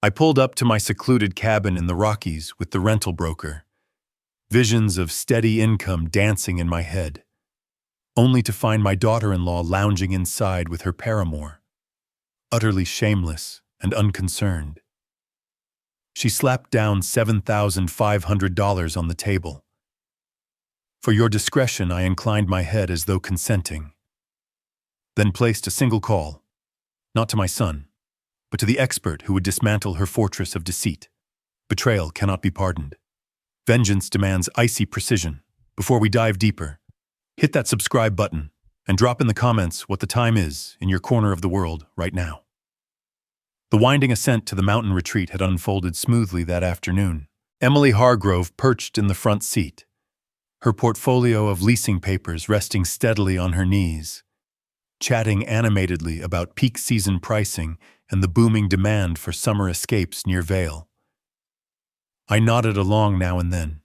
I pulled up to my secluded cabin in the Rockies with the rental broker, visions of steady income dancing in my head, only to find my daughter-in-law lounging inside with her paramour, utterly shameless and unconcerned. She slapped down $7,500 on the table. For your discretion, I inclined my head as though consenting, then placed a single call, not to my son, but to the expert who would dismantle her fortress of deceit. Betrayal cannot be pardoned. Vengeance demands icy precision. Before we dive deeper, hit that subscribe button and drop in the comments what the time is in your corner of the world right now. The winding ascent to the mountain retreat had unfolded smoothly that afternoon. Emily Hargrove perched in the front seat, her portfolio of leasing papers resting steadily on her knees, chatting animatedly about peak season pricing and the booming demand for summer escapes near Vail. I nodded along now and then,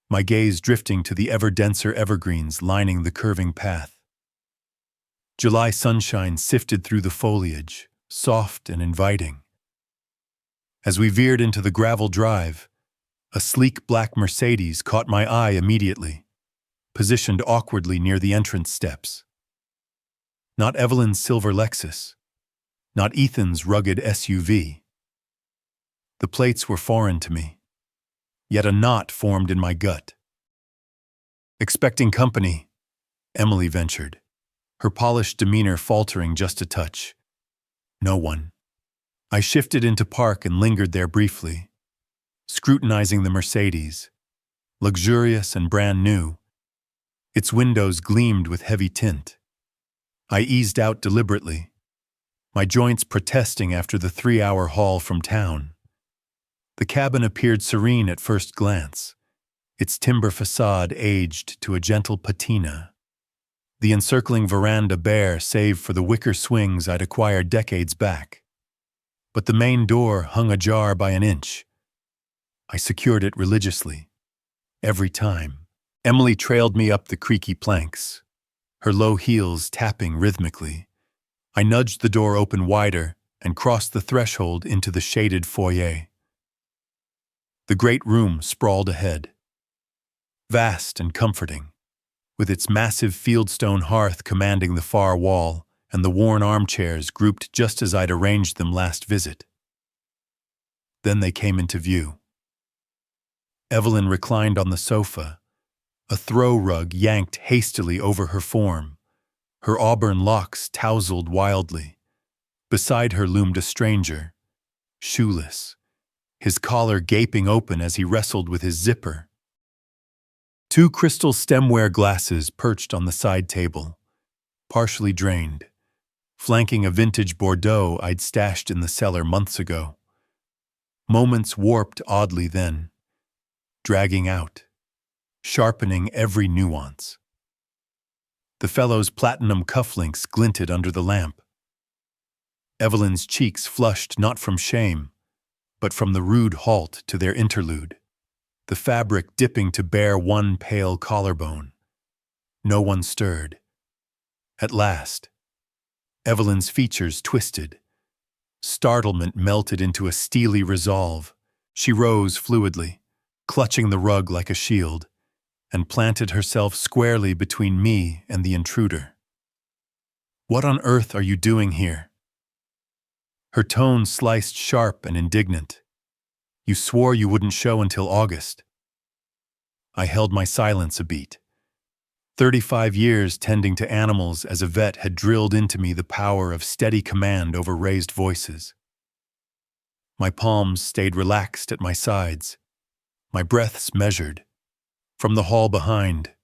my gaze drifting to the ever-denser evergreens lining the curving path. July sunshine sifted through the foliage, soft and inviting. As we veered into the gravel drive, a sleek black Mercedes caught my eye immediately, positioned awkwardly near the entrance steps. Not Evelyn's silver Lexus, not Ethan's rugged SUV. The plates were foreign to me, yet a knot formed in my gut. Expecting company, Emily ventured, her polished demeanor faltering just a touch. No one. I shifted into park and lingered there briefly, scrutinizing the Mercedes, luxurious and brand new. Its windows gleamed with heavy tint. I eased out deliberately, my joints protesting after the 3-hour haul from town. The cabin appeared serene at first glance, its timber facade aged to a gentle patina, the encircling veranda bare save for the wicker swings I'd acquired decades back. But the main door hung ajar by an inch. I secured it religiously. Every time. Emily trailed me up the creaky planks, her low heels tapping rhythmically. I nudged the door open wider and crossed the threshold into the shaded foyer. The great room sprawled ahead, vast and comforting, with its massive fieldstone hearth commanding the far wall and the worn armchairs grouped just as I'd arranged them last visit. Then they came into view. Evelyn reclined on the sofa, a throw rug yanked hastily over her form, her auburn locks tousled wildly. Beside her loomed a stranger, shoeless, his collar gaping open as he wrestled with his zipper. 2 crystal stemware glasses perched on the side table, partially drained, flanking a vintage Bordeaux I'd stashed in the cellar months ago. Moments warped oddly then, dragging out, sharpening every nuance. The fellow's platinum cufflinks glinted under the lamp. Evelyn's cheeks flushed not from shame, but from the rude halt to their interlude, the fabric dipping to bare one pale collarbone. No one stirred. At last, Evelyn's features twisted. Startlement melted into a steely resolve. She rose fluidly, clutching the rug like a shield, and planted herself squarely between me and the intruder. "What on earth are you doing here?" Her tone sliced sharp and indignant. "You swore you wouldn't show until August." I held my silence a beat. 35 years tending to animals as a vet had drilled into me the power of steady command over raised voices. My palms stayed relaxed at my sides, my breaths measured. From the hall behind,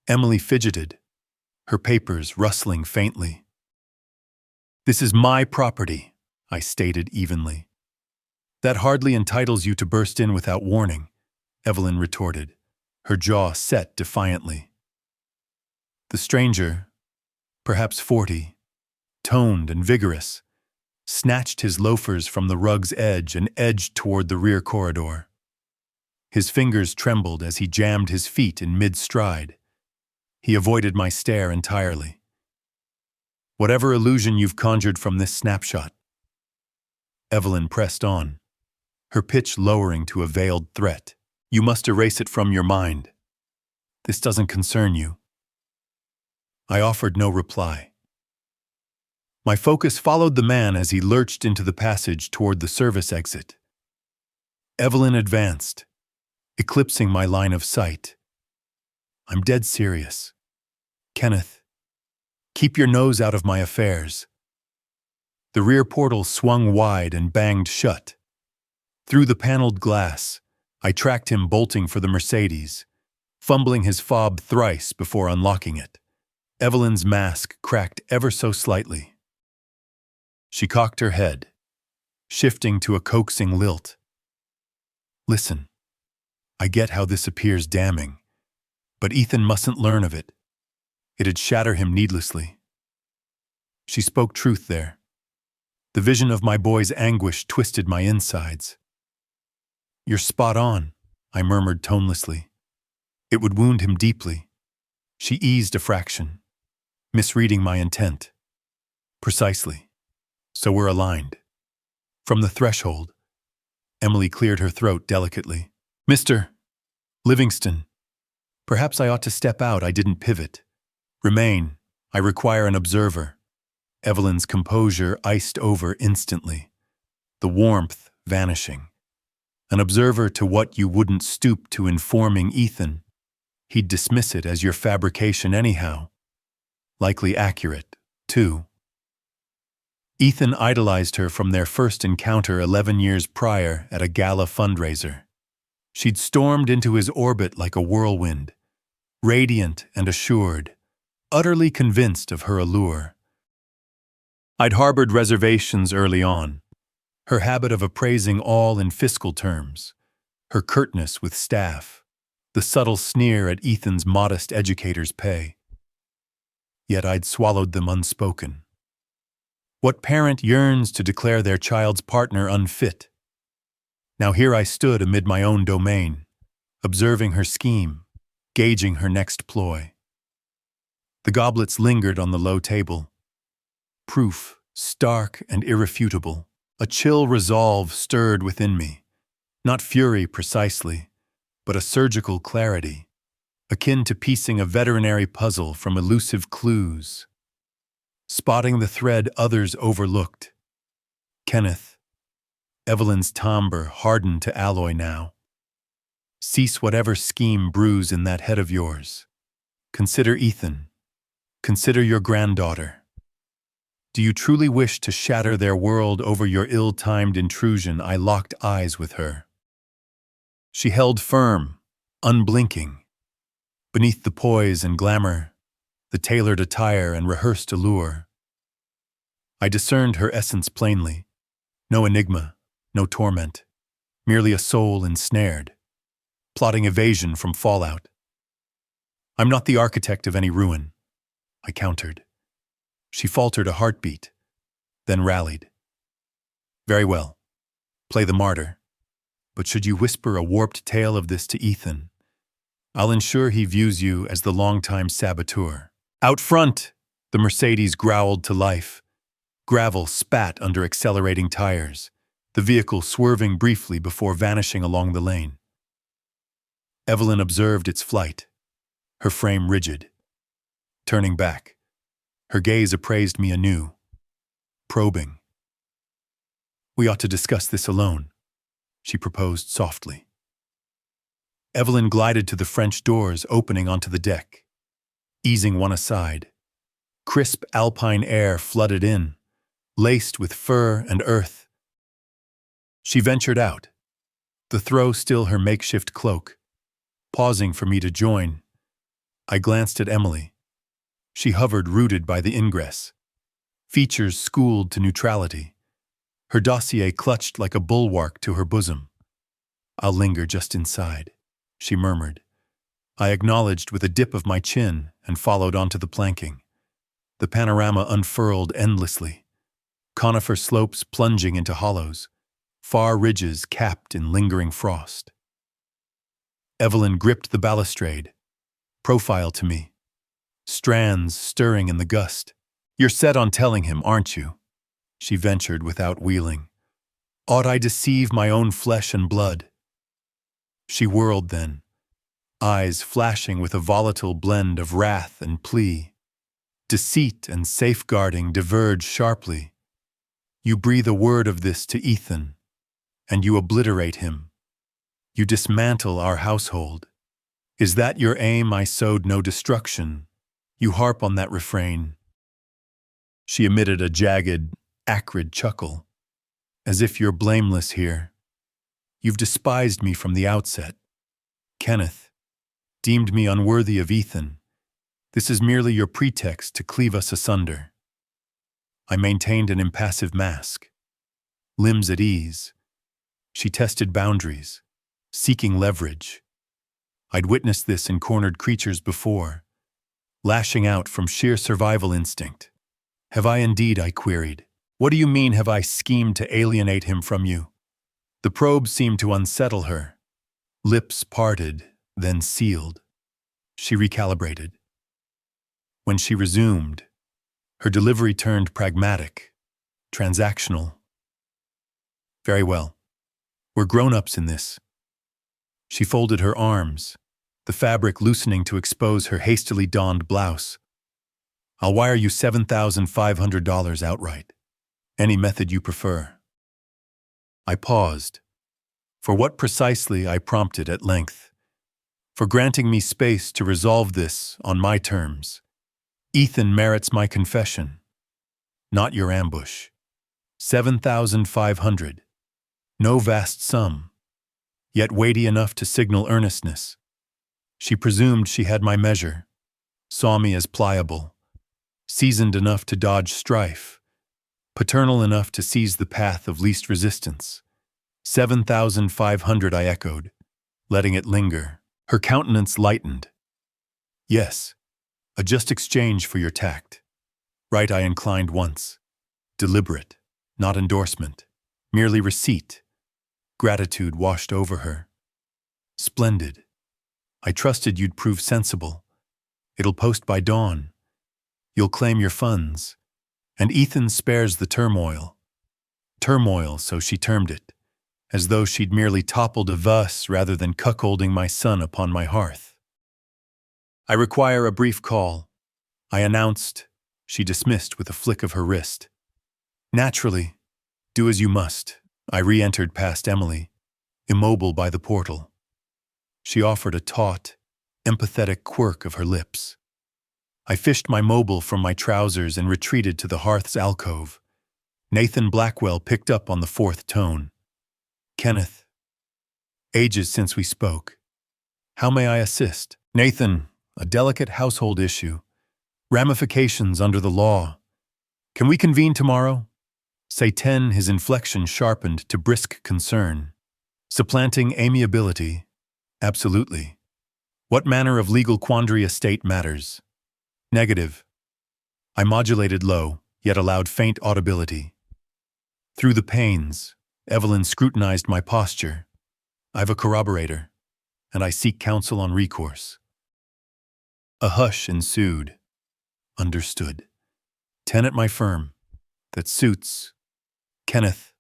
Emily fidgeted, her papers rustling faintly. "This is my property," I stated evenly. "That hardly entitles you to burst in without warning," Evelyn retorted, her jaw set defiantly. The stranger, perhaps 40, toned and vigorous, snatched his loafers from the rug's edge and edged toward the rear corridor. His fingers trembled as he jammed his feet in mid-stride. He avoided my stare entirely. "Whatever illusion you've conjured from this snapshot." Evelyn pressed on, her pitch lowering to a veiled threat. You must erase it from your mind. This doesn't concern you. I offered no reply. My focus followed the man as he lurched into the passage toward the service exit. Evelyn advanced, eclipsing my line of sight. I'm dead serious. Kenneth, keep your nose out of my affairs. The rear portal swung wide and banged shut. Through the paneled glass, I tracked him bolting for the Mercedes, fumbling his fob thrice before unlocking it. Evelyn's mask cracked ever so slightly. She cocked her head, shifting to a coaxing lilt. Listen, I get how this appears damning, but Ethan mustn't learn of it. It'd shatter him needlessly. She spoke truth there. The vision of my boy's anguish twisted my insides. You're spot on, I murmured tonelessly. It would wound him deeply. She eased a fraction, misreading my intent. Precisely. So we're aligned. From the threshold, Emily cleared her throat delicately. Mr. Livingston, perhaps I ought to step out. I didn't pivot. Remain. I require an observer. Evelyn's composure iced over instantly, the warmth vanishing. An observer to what you wouldn't stoop to informing Ethan. He'd dismiss it as your fabrication anyhow. Likely accurate, too. Ethan idolized her from their first encounter 11 years prior at a gala fundraiser. She'd stormed into his orbit like a whirlwind, radiant and assured, utterly convinced of her allure. I'd harbored reservations early on, her habit of appraising all in fiscal terms, her curtness with staff, the subtle sneer at Ethan's modest educator's pay. Yet I'd swallowed them unspoken. What parent yearns to declare their child's partner unfit? Now here I stood amid my own domain, observing her scheme, gauging her next ploy. The goblets lingered on the low table. Proof, stark and irrefutable. A chill resolve stirred within me. Not fury precisely, but a surgical clarity, akin to piecing a veterinary puzzle from elusive clues. Spotting the thread others overlooked. Kenneth, Evelyn's timbre hardened to alloy now. Cease whatever scheme brews in that head of yours. Consider Ethan. Consider your granddaughter. Do you truly wish to shatter their world over your ill-timed intrusion? I locked eyes with her. She held firm, unblinking. Beneath the poise and glamour, the tailored attire and rehearsed allure, I discerned her essence plainly. No enigma, no torment, merely a soul ensnared, plotting evasion from fallout. I'm not the architect of any ruin, I countered. She faltered a heartbeat, then rallied. Very well, play the martyr. But should you whisper a warped tale of this to Ethan, I'll ensure he views you as the longtime saboteur. Out front, the Mercedes growled to life. Gravel spat under accelerating tires, the vehicle swerving briefly before vanishing along the lane. Evelyn observed its flight, her frame rigid. Turning back, her gaze appraised me anew, probing. We ought to discuss this alone, she proposed softly. Evelyn glided to the French doors opening onto the deck, easing one aside. Crisp alpine air flooded in, laced with fur and earth. She ventured out, the throw still her makeshift cloak. Pausing for me to join, I glanced at Emily. She hovered rooted by the ingress, features schooled to neutrality, her dossier clutched like a bulwark to her bosom. I'll linger just inside, she murmured. I acknowledged with a dip of my chin and followed onto the planking. The panorama unfurled endlessly, conifer slopes plunging into hollows, far ridges capped in lingering frost. Evelyn gripped the balustrade, profile to me, strands stirring in the gust. You're set on telling him, aren't you? She ventured without wheeling. Ought I deceive my own flesh and blood? She whirled then, eyes flashing with a volatile blend of wrath and plea. Deceit and safeguarding diverge sharply. You breathe a word of this to Ethan, and you obliterate him. You dismantle our household. Is that your aim? I sowed no destruction. You harp on that refrain. She emitted a jagged, acrid chuckle, as if you're blameless here. You've despised me from the outset. Kenneth, deemed me unworthy of Ethan. This is merely your pretext to cleave us asunder. I maintained an impassive mask, limbs at ease. She tested boundaries, seeking leverage. I'd witnessed this in cornered creatures before, lashing out from sheer survival instinct. Have I indeed, I queried. What do you mean, have I schemed to alienate him from you? The probe seemed to unsettle her. Lips parted, then sealed. She recalibrated. When she resumed, her delivery turned pragmatic, transactional. Very well. We're grown-ups in this. She folded her arms, the fabric loosening to expose her hastily donned blouse. I'll wire you $7,500 outright. Any method you prefer. I paused. For what precisely, I prompted at length. For granting me space to resolve this on my terms. Ethan merits my confession, not your ambush. 7,500. No vast sum, yet weighty enough to signal earnestness. She presumed she had my measure, saw me as pliable, seasoned enough to dodge strife, paternal enough to seize the path of least resistance. 7,500, I echoed, letting it linger. Her countenance lightened. Yes, a just exchange for your tact. Right, I inclined once. Deliberate, not endorsement, merely receipt. Gratitude washed over her. Splendid. I trusted you'd prove sensible. It'll post by dawn. You'll claim your funds. And Ethan spares the turmoil. Turmoil, so she termed it, as though she'd merely toppled a Vus rather than cuckolding my son upon my hearth. I require a brief call, I announced. She dismissed with a flick of her wrist. Naturally, do as you must. I re-entered past Emily, immobile by the portal. She offered a taut, empathetic quirk of her lips. I fished my mobile from my trousers and retreated to the hearth's alcove. Nathan Blackwell picked up on the fourth tone. Kenneth. Ages since we spoke. How may I assist? Nathan, a delicate household issue. Ramifications under the law. Can we convene tomorrow? Say 10, his inflection sharpened to brisk concern. Supplanting amiability. Absolutely. What manner of legal quandary a state matters? Negative. I modulated low, yet allowed faint audibility. Through the pains, Evelyn scrutinized my posture. I've a corroborator, and I seek counsel on recourse. A hush ensued. Understood. 10 at my firm. That suits. Kenneth,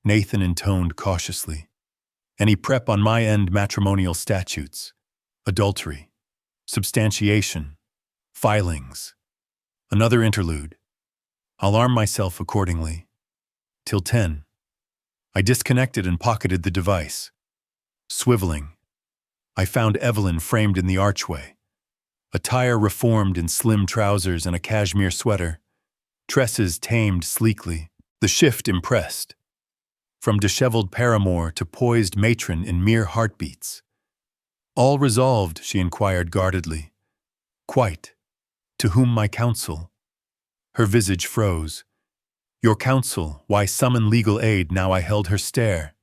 Nathan intoned cautiously. Any prep on my end? Matrimonial statutes, adultery, substantiation, filings. Another interlude. I'll arm myself accordingly. Till 10. I disconnected and pocketed the device. Swiveling, I found Evelyn framed in the archway. Attire reformed in slim trousers and a cashmere sweater. Tresses tamed sleekly. The shift impressed. From disheveled paramour to poised matron in mere heartbeats. All resolved, she inquired guardedly. Quite. To whom my counsel? Her visage froze. Your counsel, why summon legal aid? Now I held her stare,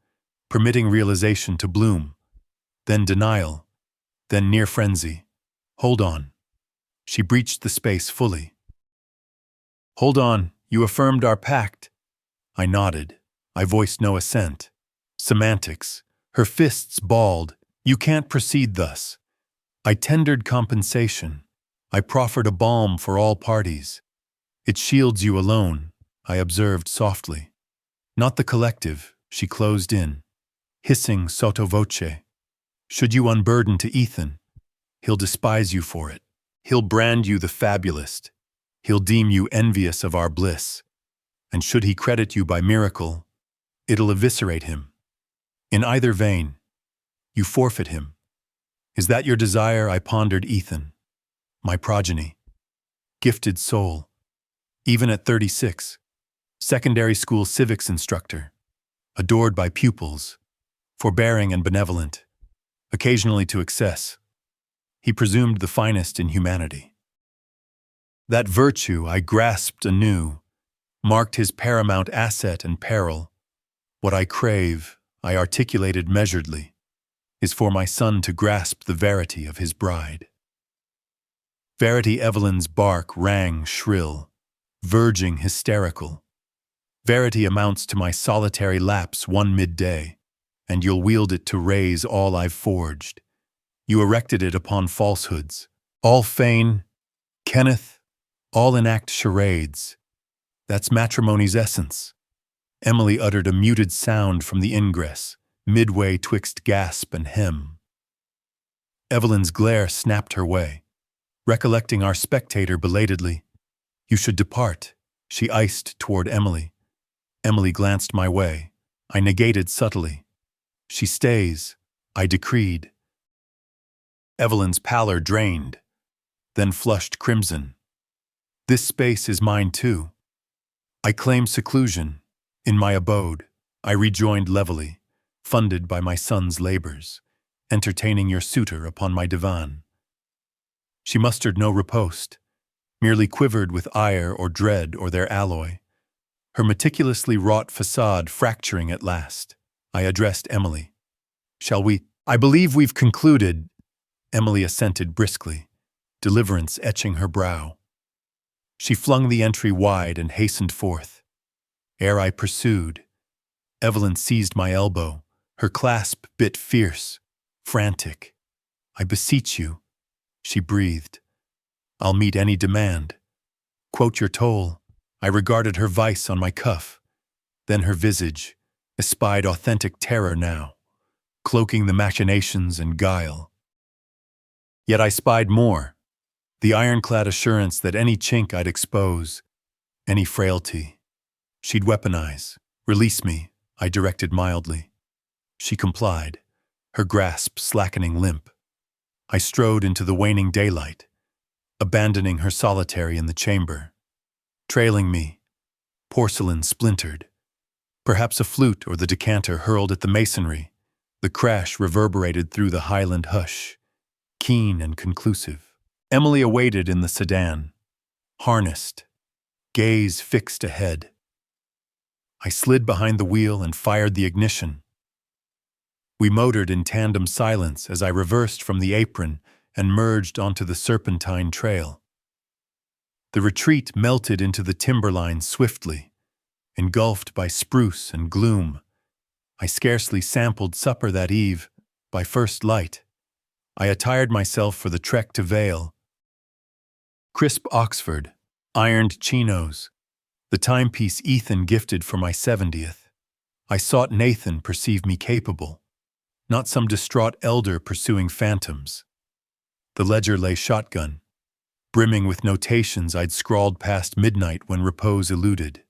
permitting realization to bloom. Then denial. Then near frenzy. Hold on. She breached the space fully. Hold on, you affirmed our pact. I nodded. I voiced no assent. Semantics. Her fists balled. You can't proceed thus. I tendered compensation. I proffered a balm for all parties. It shields you alone, I observed softly. Not the collective, She closed in, hissing sotto voce. Should you unburden to Ethan, he'll despise you for it. He'll brand you the fabulist. He'll deem you envious of our bliss. And should he credit you by miracle, it'll eviscerate him. In either vein, you forfeit him. Is that your desire? I pondered Ethan, my progeny. Gifted soul. Even at 36, secondary school civics instructor, adored by pupils, forbearing and benevolent, occasionally to excess. He presumed the finest in humanity. That virtue I grasped anew, marked his paramount asset and peril. What I crave, I articulated measuredly, is for my son to grasp the verity of his bride. Verity Evelyn's bark rang shrill, verging hysterical. Verity amounts to my solitary lapse one midday, and you'll wield it to raise all I've forged. You erected it upon falsehoods, all feign, Kenneth, all enact charades. That's matrimony's essence. Emily uttered a muted sound from the ingress, midway twixt gasp and hem. Evelyn's glare snapped her way. Recollecting our spectator belatedly, "You should depart," she iced toward Emily. Emily glanced my way. I negated subtly. "She stays," I decreed. Evelyn's pallor drained, then flushed crimson. "This space is mine too. I claim seclusion. In my abode," I rejoined levelly, "funded by my son's labors, entertaining your suitor upon my divan." She mustered no riposte, merely quivered with ire or dread or their alloy, her meticulously wrought facade fracturing at last. I addressed Emily. "Shall we?" "I believe we've concluded," Emily assented briskly, deliverance etching her brow. She flung the entry wide and hastened forth. Ere I pursued, Evelyn seized my elbow, her clasp bit fierce, frantic. "I beseech you," she breathed. "I'll meet any demand. Quote your toll." I regarded her vice on my cuff, then her visage, espied authentic terror now, cloaking the machinations and guile. Yet I spied more, the ironclad assurance that any chink I'd expose, any frailty, she'd weaponize. "Release me," I directed mildly. She complied, her grasp slackening limp. I strode into the waning daylight, abandoning her solitary in the chamber. Trailing me, porcelain splintered. Perhaps a flute or the decanter hurled at the masonry. The crash reverberated through the highland hush, keen and conclusive. Emily awaited in the sedan, harnessed, gaze fixed ahead. I slid behind the wheel and fired the ignition. We motored in tandem silence as I reversed from the apron and merged onto the serpentine trail. The retreat melted into the timberline swiftly, engulfed by spruce and gloom. I scarcely sampled supper that eve, by first light. I attired myself for the trek to Vale. Crisp Oxford, ironed chinos, the timepiece Ethan gifted for my 70th. I sought Nathan perceive me capable, not some distraught elder pursuing phantoms. The ledger lay shotgun, brimming with notations I'd scrawled past midnight when repose eluded.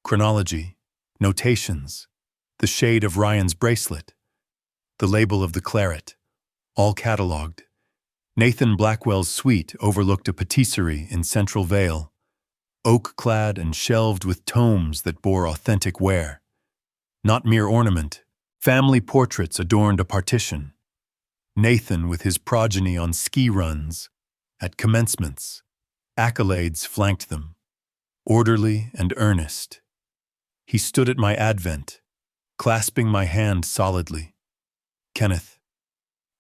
Chronology, notations, the shade of Ryan's bracelet, the label of the claret, all catalogued. Nathan Blackwell's suite overlooked a patisserie in Central Vale, oak-clad and shelved with tomes that bore authentic wear. Not mere ornament, family portraits adorned a partition. Nathan with his progeny on ski runs, at commencements, accolades flanked them, orderly and earnest. He stood at my advent, clasping my hand solidly. "Kenneth,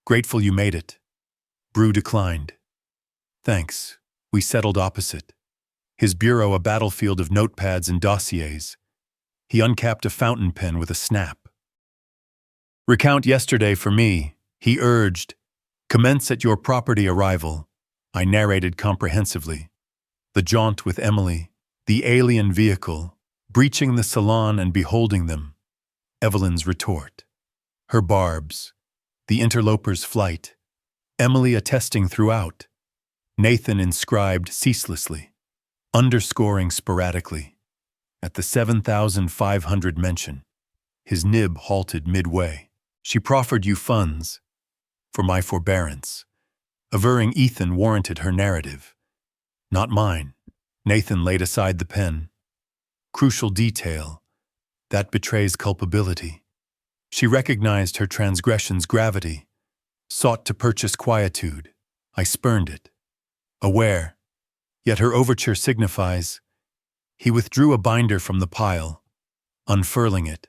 grateful you made it." Brew declined. "Thanks." We settled opposite, his bureau a battlefield of notepads and dossiers. He uncapped a fountain pen with a snap. "Recount yesterday for me," he urged. "Commence at your property arrival." I narrated comprehensively. The jaunt with Emily, the alien vehicle, breaching the salon and beholding them. Evelyn's retort. Her barbs. The interloper's flight. Emily attesting throughout. Nathan inscribed ceaselessly, underscoring sporadically. At the 7,500 mention, his nib halted midway. She proffered you funds for my forbearance, averring Ethan warranted her narrative. Not mine. Nathan laid aside the pen. Crucial detail. That betrays culpability. She recognized her transgression's gravity, sought to purchase quietude. I spurned it. Aware, yet her overture signifies. He withdrew a binder from the pile, unfurling it.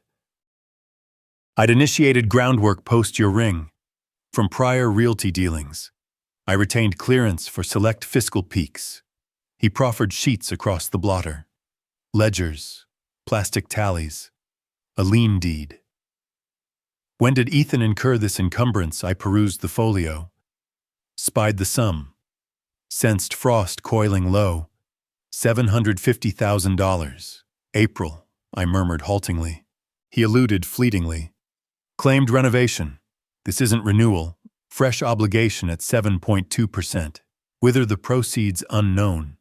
I'd initiated groundwork post your ring. From prior realty dealings, I retained clearance for select fiscal peaks. He proffered sheets across the blotter. Ledgers, plastic tallies, a lien deed. When did Ethan incur this encumbrance? I perused the folio, spied the sum, sensed frost coiling low. $750,000. April, I murmured haltingly. He alluded fleetingly. Claimed renovation. This isn't renewal. Fresh obligation at 7.2%. Whither the proceeds unknown.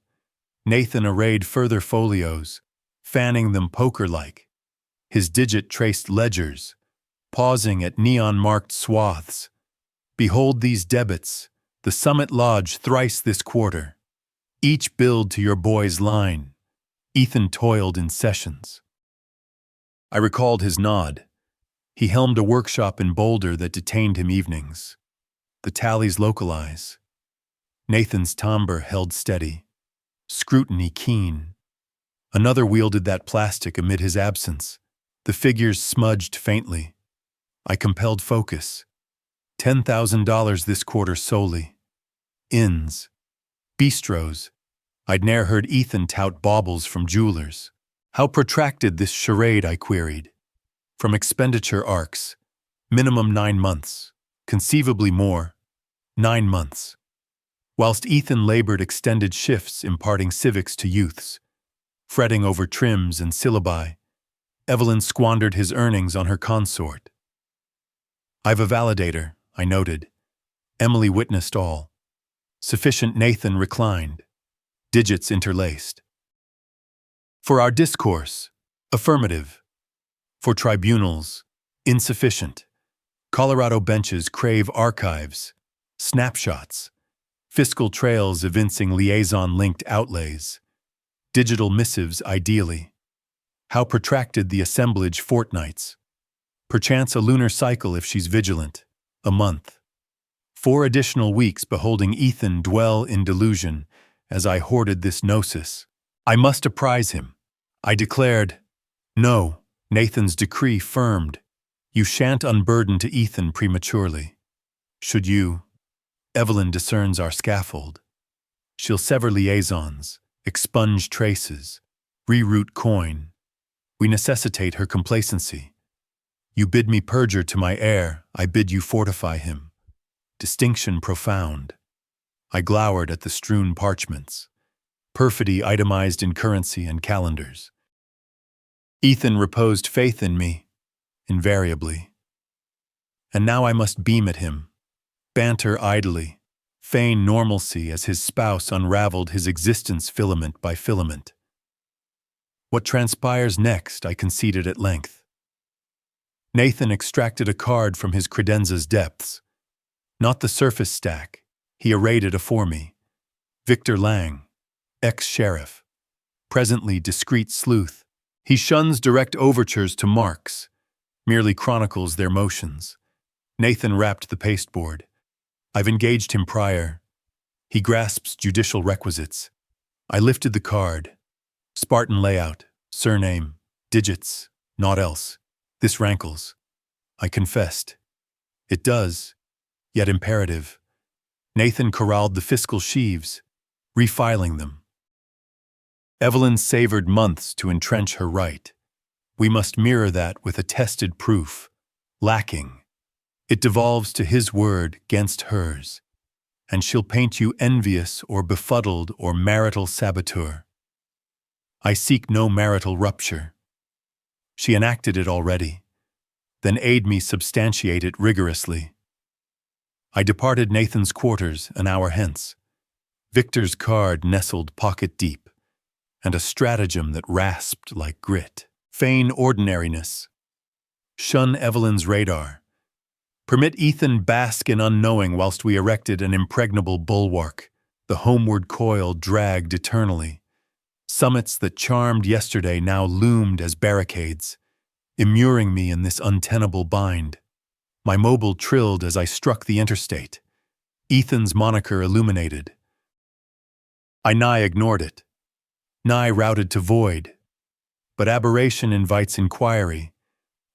Nathan arrayed further folios, fanning them poker-like. His digit-traced ledgers, pausing at neon-marked swaths. Behold these debits, the Summit Lodge thrice this quarter. Each billed to your boy's line. Ethan toiled in sessions. I recalled his nod. He helmed a workshop in Boulder that detained him evenings. The tallies localize. Nathan's timbre held steady. Scrutiny keen. Another wielded that plastic amid his absence. The figures smudged faintly. I compelled focus. $10,000 this quarter solely. Inns. Bistros. I'd ne'er heard Ethan tout baubles from jewelers. How protracted this charade, I queried. From expenditure arcs. Minimum 9 months. Conceivably more. 9 months. Whilst Ethan labored extended shifts imparting civics to youths, fretting over trims and syllabi, Evelyn squandered his earnings on her consort. I've a validator, I noted. Emily witnessed all. Sufficient. Nathan reclined, digits interlaced. For our discourse, affirmative. For tribunals, insufficient. Colorado benches crave archives, snapshots, fiscal trails evincing liaison-linked outlays, digital missives ideally. How protracted the assemblage fortnights. Perchance a lunar cycle if she's vigilant, a month. 4 additional weeks beholding Ethan dwell in delusion as I hoarded this gnosis. I must apprise him. I declared, no, Nathan's decree firmed. You shan't unburden to Ethan prematurely. Should you, Evelyn discerns our scaffold. She'll sever liaisons, expunge traces, reroute coin. We necessitate her complacency. You bid me perjure to my heir, I bid you fortify him. Distinction profound. I glowered at the strewn parchments. Perfidy itemized in currency and calendars. Ethan reposed faith in me, invariably. And now I must beam at him, banter idly, feign normalcy as his spouse unraveled his existence filament by filament. What transpires next, I conceded at length. Nathan extracted a card from his credenza's depths. Not the surface stack, he arrayed it afore me. Victor Lang, ex-sheriff, presently discreet sleuth. He shuns direct overtures to marks, merely chronicles their motions. Nathan rapped the pasteboard. I've engaged him prior. He grasps judicial requisites. I lifted the card. Spartan layout, surname, digits, naught else. This rankles. I confessed. It does, yet imperative. Nathan corralled the fiscal sheaves, refiling them. Evelyn savored months to entrench her right. We must mirror that with attested proof. Lacking. It devolves to his word 'gainst hers, and she'll paint you envious or befuddled or marital saboteur. I seek no marital rupture. She enacted it already. then aid me substantiate it rigorously. I departed Nathan's quarters an hour hence. Victor's card nestled pocket deep, and a stratagem that rasped like grit. Feign ordinariness. Shun Evelyn's radar. Permit Ethan bask in unknowing whilst we erected an impregnable bulwark. The homeward coil dragged eternally. Summits that charmed yesterday now loomed as barricades, immuring me in this untenable bind. My mobile trilled as I struck the interstate. Ethan's moniker illuminated. I nigh ignored it, nigh routed to void. But aberration invites inquiry,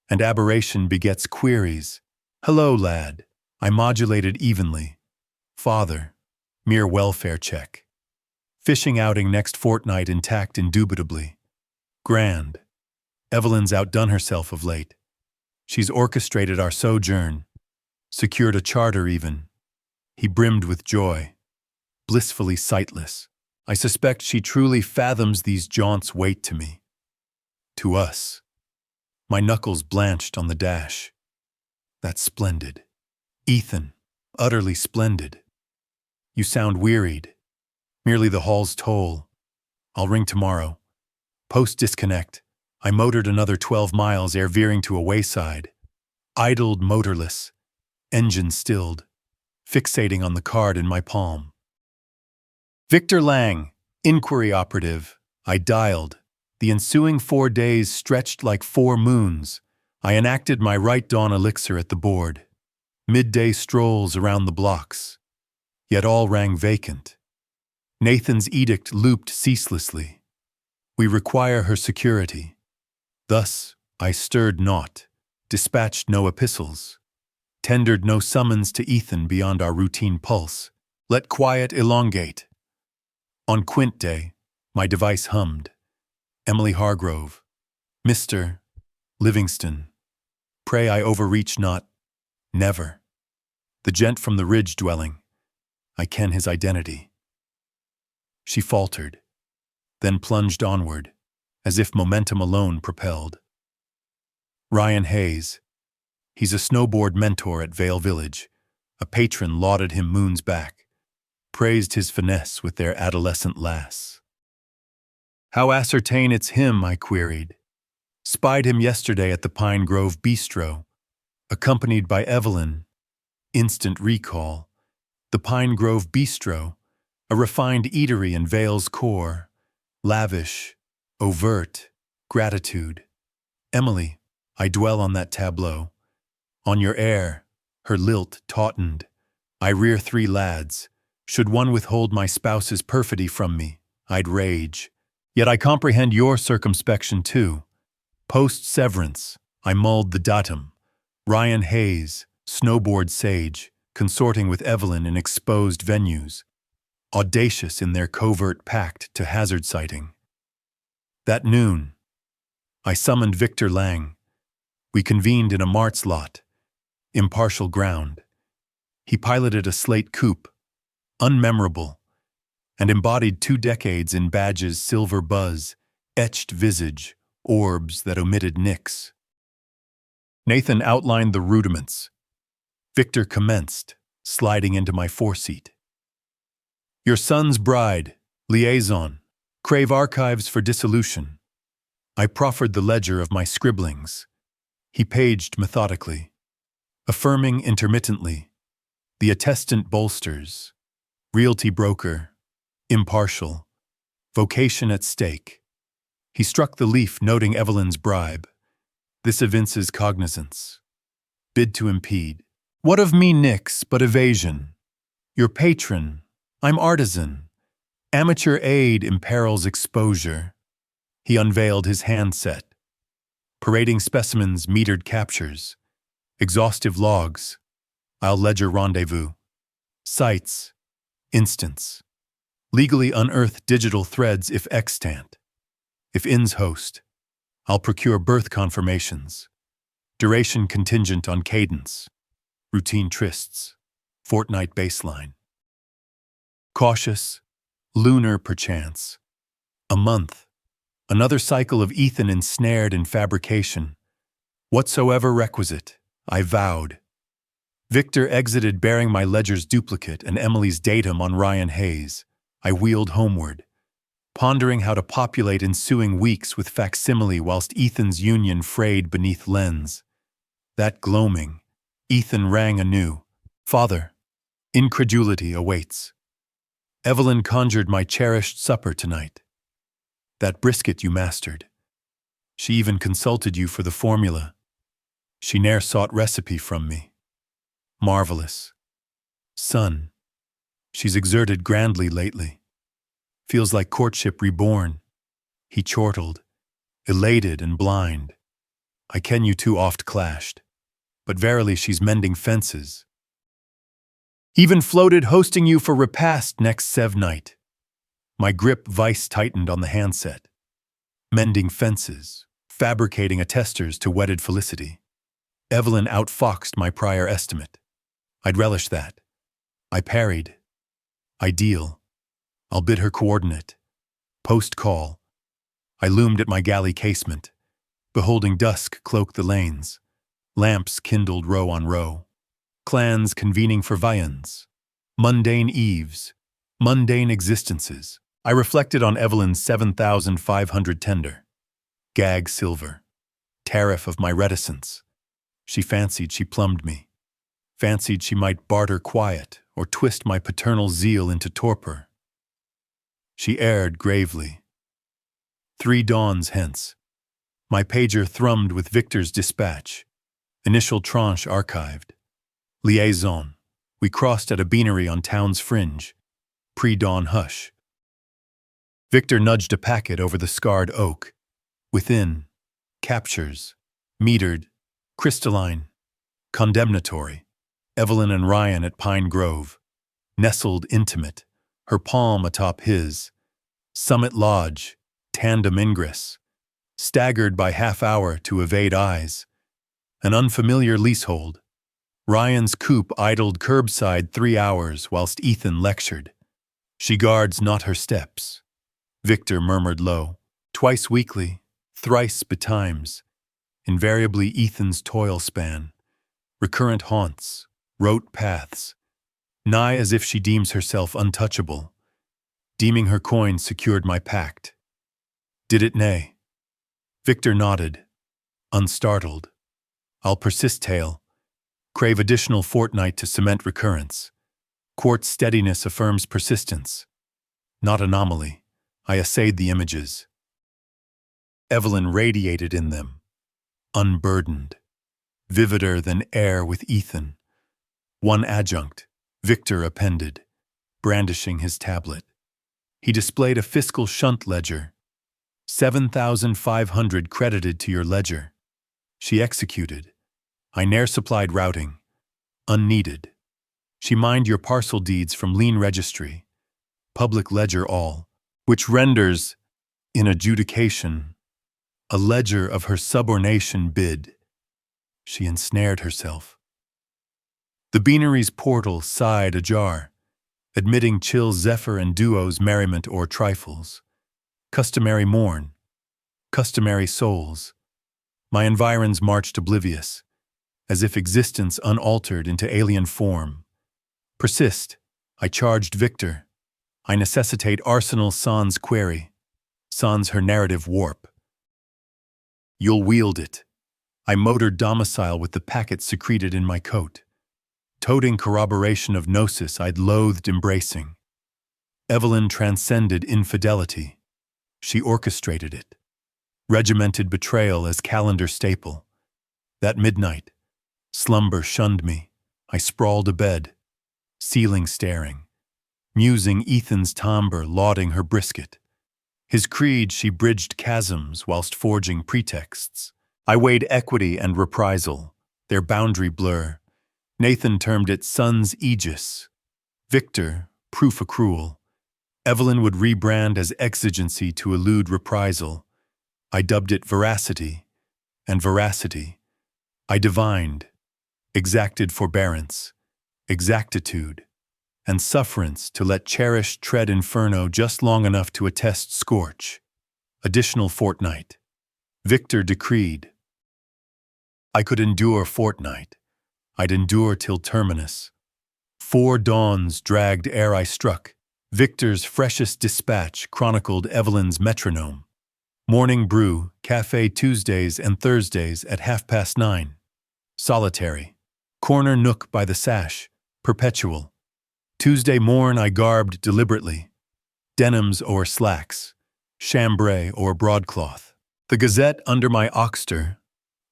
and aberration begets queries. Hello, lad. I modulated evenly. Father, mere welfare check. Fishing outing next fortnight intact indubitably. Grand. Evelyn's outdone herself of late. She's orchestrated our sojourn, secured a charter even. He brimmed with joy, blissfully sightless. I suspect she truly fathoms these jaunts' weight to me. To us. My knuckles blanched on the dash. That's splendid. Ethan, utterly splendid. You sound wearied. Merely the hall's toll. I'll ring tomorrow. Post-disconnect, I motored another 12 miles ere veering to a wayside. Idled motorless, engine stilled, fixating on the card in my palm. Victor Lang, inquiry operative. I dialed. The ensuing 4 days stretched like 4 moons. I enacted my right dawn elixir at the board. Midday strolls around the blocks. Yet all rang vacant. Nathan's edict looped ceaselessly. We require her security. Thus, I stirred naught, dispatched no epistles, tendered no summons to Ethan beyond our routine pulse. Let quiet elongate. On Quint Day, my device hummed. Emily Hargrove, Mr. Livingston. Pray I overreach not. Never. The gent from the ridge dwelling. I ken his identity. She faltered, then plunged onward, as if momentum alone propelled. Ryan Hayes. He's a snowboard mentor at Vale Village. A patron lauded him moons back, praised his finesse with their adolescent lass. How ascertain it's him, I queried. Spied him yesterday at the Pine Grove Bistro, accompanied by Evelyn. Instant recall. The Pine Grove Bistro, a refined eatery in Vale's core. Lavish, overt, gratitude. Emily, I dwell on that tableau. On your air, her lilt tautened. I rear 3 lads. Should one withhold my spouse's perfidy from me, I'd rage. Yet I comprehend your circumspection too. Post-severance, I mulled the datum. Ryan Hayes, snowboard sage, consorting with Evelyn in exposed venues, audacious in their covert pact to hazard sighting. That noon, I summoned Victor Lang. We convened in a Mart's lot, impartial ground. He piloted a slate coupe, unmemorable, and embodied 2 decades in Badge's silver buzz, etched visage, orbs that omitted nicks. Nathan outlined the rudiments. Victor commenced, sliding into my foreseat. Your son's bride, liaison, crave archives for dissolution. I proffered the ledger of my scribblings. He paged methodically, affirming intermittently. The attestant bolsters, realty broker, impartial, vocation at stake. He struck the leaf noting Evelyn's bribe. This evinces cognizance. Bid to impede. What of me nix but evasion? Your patron, I'm artisan. Amateur aid imperils exposure. He unveiled his handset, parading specimens metered captures, exhaustive logs. I'll ledger rendezvous. Sites, instance. Legally unearth digital threads if extant. If ins host, I'll procure birth confirmations. Duration contingent on cadence. Routine trysts. Fortnight baseline. Cautious, lunar perchance. A month. Another cycle of Ethan ensnared in fabrication. Whatsoever requisite, I vowed. Victor exited bearing my ledger's duplicate and Emily's datum on Ryan Hayes. I wheeled homeward, pondering how to populate ensuing weeks with facsimile whilst Ethan's union frayed beneath lens. That gloaming, Ethan rang anew. Father, incredulity awaits. Evelyn conjured my cherished supper tonight. That brisket you mastered. She even consulted you for the formula. She ne'er sought recipe from me. Marvelous. Son, she's exerted grandly lately. Feels like courtship reborn. He chortled, elated and blind. I ken you too oft clashed, but verily she's mending fences. Even floated hosting you for repast next Sev night. My grip vice tightened on the handset. Mending fences, fabricating attesters to wedded felicity. Evelyn outfoxed my prior estimate. I'd relish that. I parried. Ideal. I'll bid her coordinate. Post-call. I loomed at my galley casement, beholding dusk cloak the lanes. Lamps kindled row on row. Clans convening for viands. Mundane eves. Mundane existences. I reflected on Evelyn's 7,500 tender. Gag silver. Tariff of my reticence. She fancied she plumbed me. Fancied she might barter quiet or twist my paternal zeal into torpor. She erred gravely. 3 dawns hence. My pager thrummed with Victor's dispatch. Initial tranche archived. Liaison. We crossed at a beanery on town's fringe. Pre-dawn hush. Victor nudged a packet over the scarred oak. Within, captures. Metered. Crystalline. Condemnatory. Evelyn and Ryan at Pine Grove. Nestled intimate. Her palm atop his. Summit Lodge. Tandem ingress. Staggered by half-hour to evade eyes. An unfamiliar leasehold. Ryan's coupe idled curbside 3 hours whilst Ethan lectured. She guards not her steps. Victor murmured low. Twice weekly, thrice betimes. Invariably Ethan's toil span. Recurrent haunts, rote paths. Nigh as if she deems herself untouchable. Deeming her coin secured my pact. Did it nay? Victor nodded, unstartled. I'll persist tale. Crave additional fortnight to cement recurrence. Quartz steadiness affirms persistence. Not anomaly. I essayed the images. Evelyn radiated in them. Unburdened. Vivider than air with Ethan. One adjunct, Victor appended, brandishing his tablet. He displayed a fiscal shunt ledger. 7,500 credited to your ledger. She executed. I ne'er supplied routing. Unneeded. She mined your parcel deeds from lien registry. Public ledger all, which renders, in adjudication, a ledger of her subordination bid. She ensnared herself. The beanery's portal sighed ajar, admitting chill zephyr and duos merriment or trifles. Customary morn, customary souls. My environs marched oblivious, as if existence unaltered into alien form. Persist, I charged Victor. I necessitate arsenal sans query, sans her narrative warp. You'll wield it. I motored domicile with the packet secreted in my coat. Toting corroboration of gnosis I'd loathed embracing. Evelyn transcended infidelity. She orchestrated it. Regimented betrayal as calendar staple. That midnight, slumber shunned me. I sprawled abed, ceiling staring, musing Ethan's timbre lauding her brisket. His creed she bridged chasms whilst forging pretexts. I weighed equity and reprisal, their boundary blur. Nathan termed it son's aegis. Victor, proof accrual. Evelyn would rebrand as exigency to elude reprisal. I dubbed it veracity, and veracity. I divined, exacted forbearance, exactitude, and sufferance to let cherished tread inferno just long enough to attest scorch. Additional fortnight. Victor decreed. I could endure fortnight. I'd endure till terminus. 4 dawns dragged ere I struck. Victor's freshest dispatch chronicled Evelyn's metronome. Morning brew, cafe Tuesdays and Thursdays at 9:30. Solitary. Corner nook by the sash. Perpetual. Tuesday morn I garbed deliberately. Denims or slacks. Chambray or broadcloth. The Gazette under my oxter.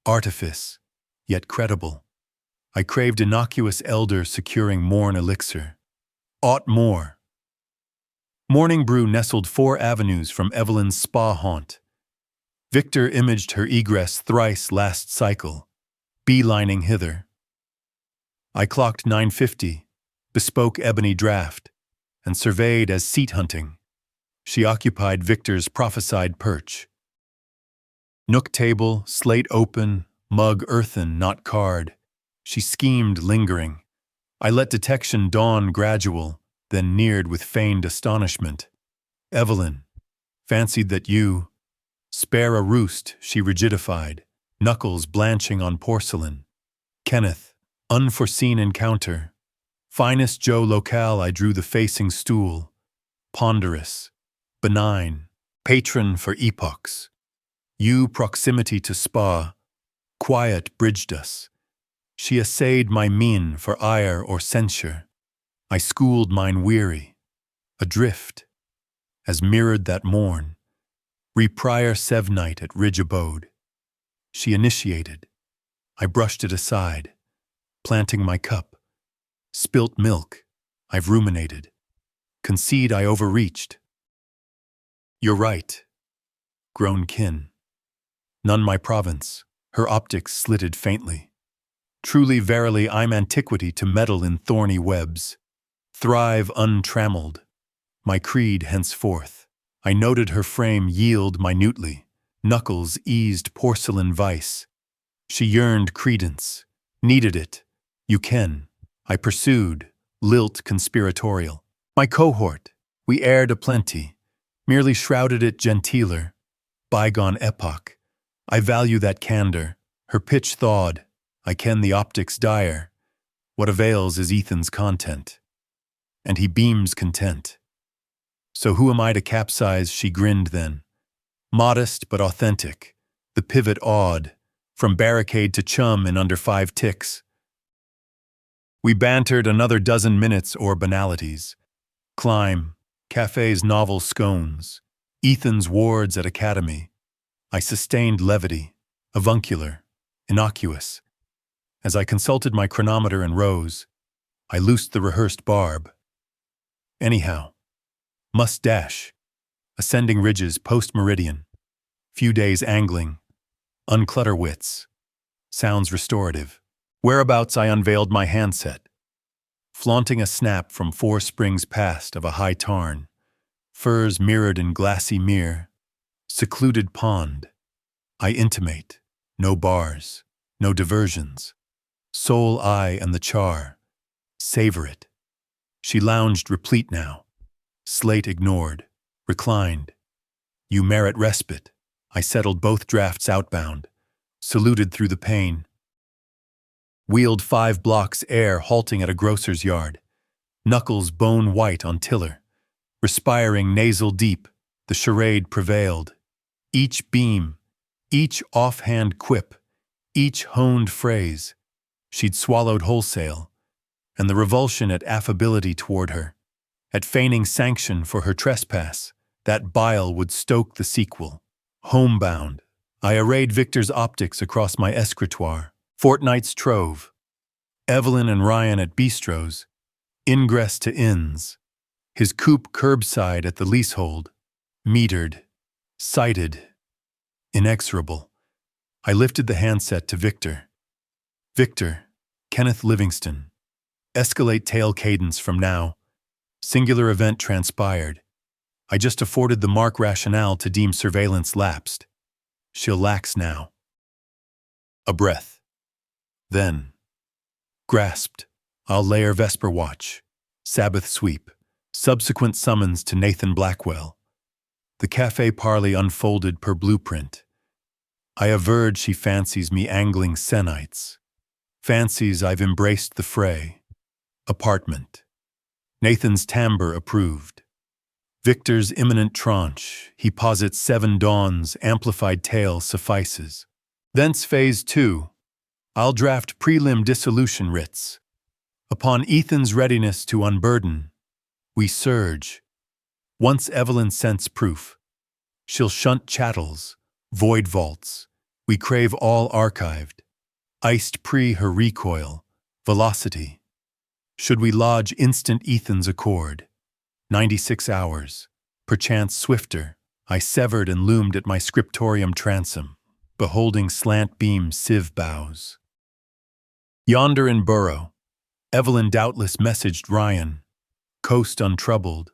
Artifice, yet credible. I craved innocuous elder securing morn elixir. Aught more. Morning brew nestled 4 avenues from Evelyn's spa haunt. Victor imaged her egress thrice last cycle, beelining hither. I clocked 9:50, bespoke ebony draught, and surveyed as seat hunting. She occupied Victor's prophesied perch. Nook table, slate open, mug earthen, not card. She schemed lingering. I let detection dawn gradual, then neared with feigned astonishment. Evelyn, fancied that you, spare a roost, she rigidified, knuckles blanching on porcelain. Kenneth, unforeseen encounter. Finest Joe locale I drew the facing stool. Ponderous, benign, patron for epochs. You proximity to spa, quiet bridged us. She essayed my mien for ire or censure. I schooled mine weary, adrift, as mirrored that morn, reprior sevnight at ridge abode. She initiated. I brushed it aside, planting my cup. Spilt milk, I've ruminated. Concede I overreached. You're right, grown kin. None my province, her optics slitted faintly. Truly, verily, I'm antiquity to meddle in thorny webs. Thrive untrammeled, my creed henceforth. I noted her frame yield minutely, knuckles eased porcelain vice. She yearned credence, needed it. You ken, I pursued, lilt conspiratorial. My cohort, we aired aplenty, merely shrouded it genteeler. Bygone epoch, I value that candor, her pitch thawed, I ken the optics dire. What avails is Ethan's content. And he beams content. So who am I to capsize, she grinned then. Modest but authentic, the pivot awed, from barricade to chum in under 5 ticks. We bantered another dozen minutes or banalities. Climb, cafe's novel scones, Ethan's wards at academy. I sustained levity, avuncular, innocuous. As I consulted my chronometer and rose, I loosed the rehearsed barb. Anyhow, must dash, ascending ridges post-meridian, few days angling, unclutter wits, sounds restorative. Whereabouts I unveiled my handset, flaunting a snap from 4 springs past of a high tarn, firs mirrored in glassy mere, secluded pond. I intimate, no bars, no diversions, sole eye and the char, savor it. She lounged replete now, slate ignored, reclined. You merit respite. I settled both drafts outbound, saluted through the pane. Wheeled 5 blocks air halting at a grocer's yard, knuckles bone white on tiller. Respiring nasal deep, the charade prevailed. Each beam, each offhand quip, each honed phrase, she'd swallowed wholesale, and the revulsion at affability toward her, at feigning sanction for her trespass, that bile would stoke the sequel. Homebound, I arrayed Victor's optics across my escritoire, fortnight's trove. Evelyn and Ryan at bistros, ingress to inns. His coupe curbside at the leasehold, metered, sighted, inexorable. I lifted the handset to Victor. Victor, Kenneth Livingston. Escalate tail cadence from now. Singular event transpired. I just afforded the mark rationale to deem surveillance lapsed. She'll lax now. A breath. Then, grasped, I'll layer Vesper watch, Sabbath sweep, subsequent summons to Nathan Blackwell. The cafe parley unfolded per blueprint. I averred she fancies me angling Senites. Fancies I've embraced the fray. Apartment. Nathan's timbre approved. Victor's imminent tranche, he posits 7 dawns, amplified tale suffices. Thence phase 2. I'll draft prelim dissolution writs. Upon Ethan's readiness to unburden, we surge. Once Evelyn scents proof, she'll shunt chattels, void vaults. We crave all archived, iced pre her recoil, velocity. Should we lodge instant Ethan's accord, 96 hours, perchance swifter, I severed and loomed at my scriptorium transom, beholding slant beam sieve bows. Yonder in Burrow, Evelyn doubtless messaged Ryan, coast untroubled,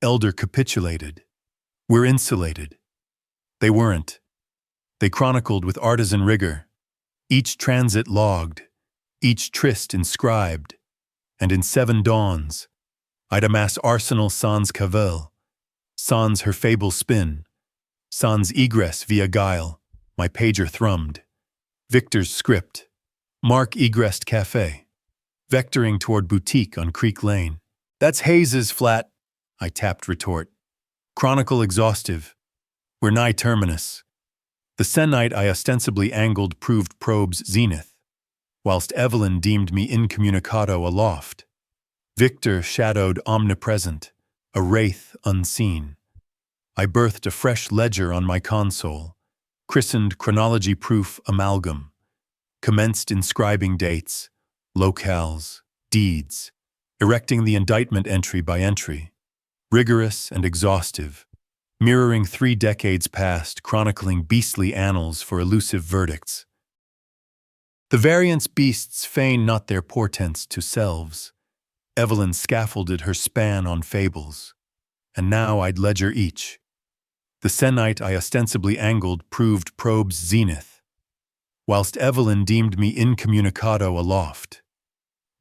elder capitulated. We're insulated. They weren't. They chronicled with artisan rigor, each transit logged, each tryst inscribed, and in 7 dawns, I'd amass arsenal sans cavil, sans her fable spin, sans egress via guile, my pager thrummed. Victor's script, Mark egressed cafe, vectoring toward boutique on Creek Lane. That's Hayes's flat, I tapped retort. Chronicle exhaustive. We're nigh terminus. The Senite I ostensibly angled proved probe's zenith, whilst Evelyn deemed me incommunicado aloft. Victor shadowed omnipresent, a wraith unseen. I birthed a fresh ledger on my console, christened chronology-proof amalgam, commenced inscribing dates, locales, deeds, erecting the indictment entry by entry, rigorous and exhaustive, mirroring 3 decades past, chronicling beastly annals for elusive verdicts. The variance beasts feign not their portents to selves. Evelyn scaffolded her span on fables, and now I'd ledger each. The Senite I ostensibly angled proved probe's zenith, whilst Evelyn deemed me incommunicado aloft.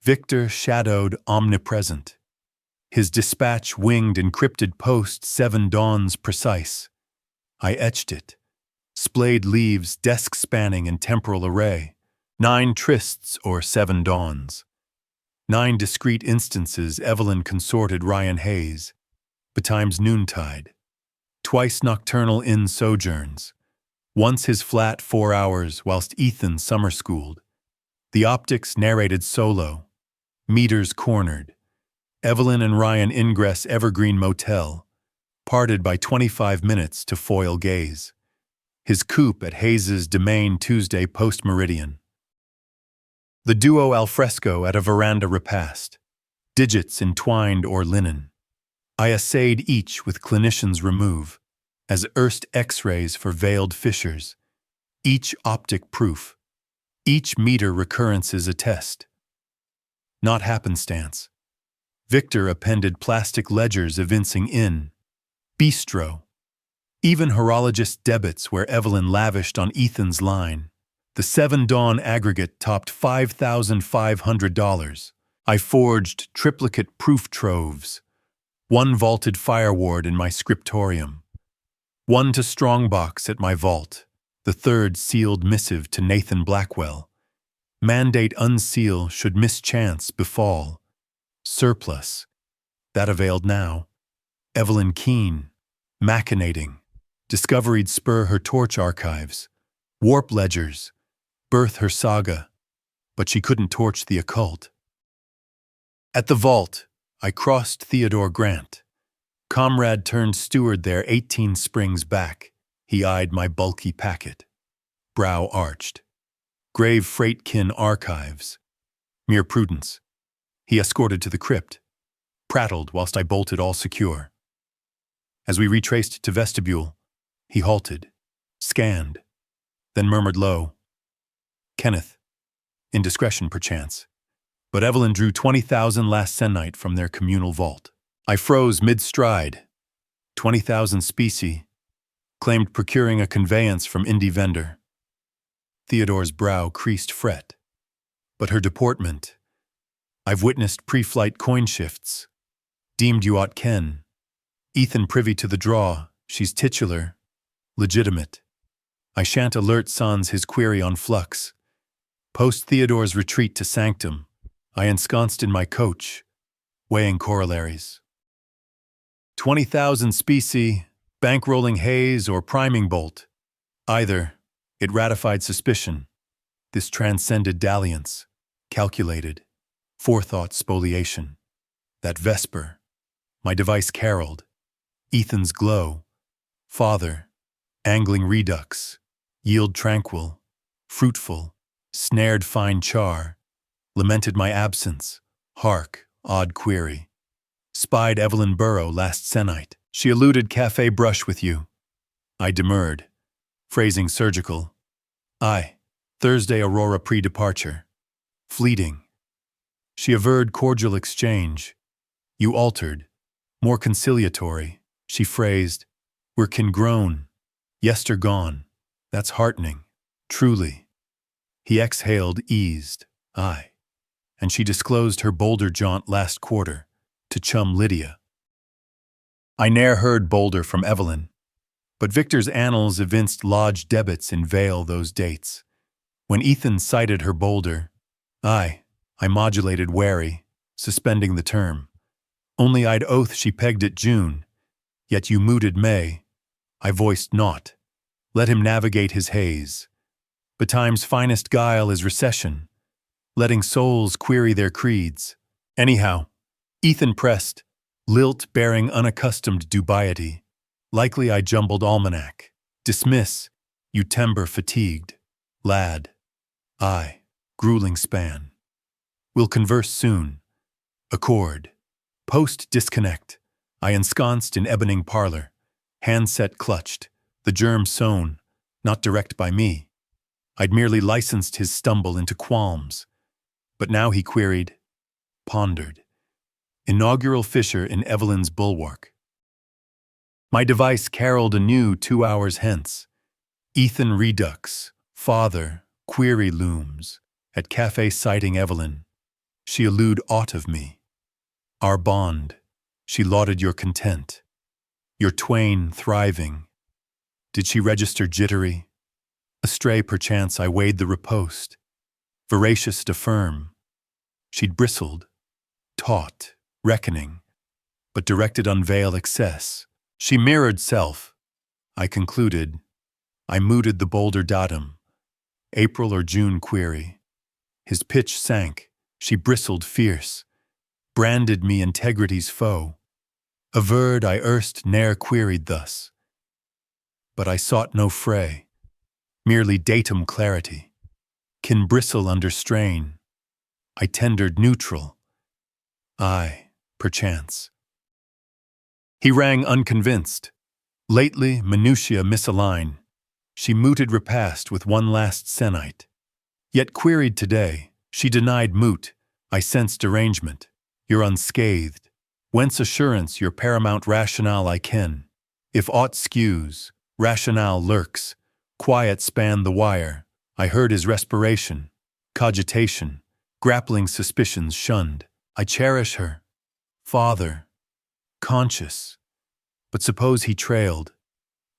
Victor shadowed omnipresent. His dispatch winged encrypted post 7 dawns precise. I etched it. Splayed leaves desk spanning in temporal array. 9 trysts or 7 dawns. 9 discrete instances Evelyn consorted Ryan Hayes. Betimes noontide. Twice nocturnal inn sojourns. Once his flat 4 hours whilst Ethan summer schooled. The optics narrated solo. Meters cornered. Evelyn and Ryan ingress Evergreen Motel, parted by 25 minutes to foil gaze. His coupe at Hayes's domain Tuesday post-meridian. The duo alfresco at a veranda repast, digits entwined or linen. I essayed each with clinician's remove, as erst X-rays for veiled fissures, each optic proof, each meter recurrences attest. Not happenstance. Victor appended plastic ledgers evincing inn, bistro, even horologist debits where Evelyn lavished on Ethan's line. The 7 dawn aggregate topped $5,500. I forged triplicate proof troves, 1 vaulted fireward in my scriptorium, 1 to Strongbox at my vault, the 3rd sealed missive to Nathan Blackwell. Mandate unseal should mischance befall. Surplus. That availed now. Evelyn keen, machinating, discoveried spur her torch archives, warp ledgers, birth her saga, but she couldn't torch the occult. At the vault, I crossed Theodore Grant. Comrade turned steward there 18 springs back. He eyed my bulky packet. Brow arched. Grave freightkin archives. Mere prudence. He escorted to the crypt, prattled whilst I bolted all secure. As we retraced to vestibule, he halted, scanned, then murmured low, Kenneth, indiscretion perchance, but Evelyn drew 20,000 last Senite from their communal vault. I froze mid-stride, 20,000 specie, claimed procuring a conveyance from indie vendor. Theodore's brow creased fret, but her deportment, I've witnessed pre-flight coin shifts, deemed you ought ken. Ethan privy to the draw, she's titular, legitimate. I shan't alert sans his query on flux. Post Theodore's retreat to sanctum, I ensconced in my coach, weighing corollaries. 20,000 specie, bankrolling haze, or priming bolt. Either, it ratified suspicion. This transcended dalliance, calculated, forethought spoliation. That vesper, my device caroled, Ethan's glow, father, angling redux, yield tranquil, fruitful, snared fine char, lamented my absence, hark, odd query. Spied Evelyn Burrow last sennight. She eluded cafe brush with you. I demurred, phrasing surgical. Aye, Thursday Aurora pre-departure. Fleeting. She averred cordial exchange. You altered, more conciliatory. She phrased, we're kin-grown, yester gone. That's heartening, truly. He exhaled, eased, aye. And she disclosed her bolder jaunt last quarter, to chum Lydia. I ne'er heard bolder from Evelyn, but Victor's annals evinced lodged debits in Vale those dates. When Ethan cited her bolder, I modulated wary, suspending the term. Only I'd oath she pegged it June, yet you mooted May. I voiced naught. Let him navigate his haze. Betime's finest guile is recession, letting souls query their creeds. Anyhow, Ethan pressed, lilt bearing unaccustomed dubiety. Likely I jumbled almanac. Dismiss, you timber fatigued. Lad. I, grueling span. We'll converse soon. Accord. Post disconnect. I ensconced in ebony parlor. Handset clutched. The germ sown, not direct by me. I'd merely licensed his stumble into qualms. But now he queried, pondered. Inaugural fissure in Evelyn's bulwark. My device caroled anew 2 hours hence. Ethan redux, father, query looms, at cafe citing Evelyn. She elude aught of me. Our bond, she lauded your content. Your twain thriving. Did she register jittery? Astray perchance I weighed the riposte. Voracious to firm. She'd bristled, taught, reckoning, but directed unveil excess. She mirrored self. I concluded. I mooted the bolder datum. April or June query. His pitch sank. She bristled fierce. Branded me integrity's foe. Averred I erst ne'er queried thus. But I sought no fray. Merely datum clarity. Can bristle under strain. I tendered neutral. I, perchance. He rang unconvinced. Lately, minutiae misalign. She mooted repast with one last sennight. Yet queried today, she denied moot. I sensed derangement. You're unscathed. Whence assurance your paramount rationale I ken? If aught skews, rationale lurks. Quiet spanned the wire. I heard his respiration. Cogitation. Grappling suspicions shunned. I cherish her. Father. Conscious. But suppose he trailed.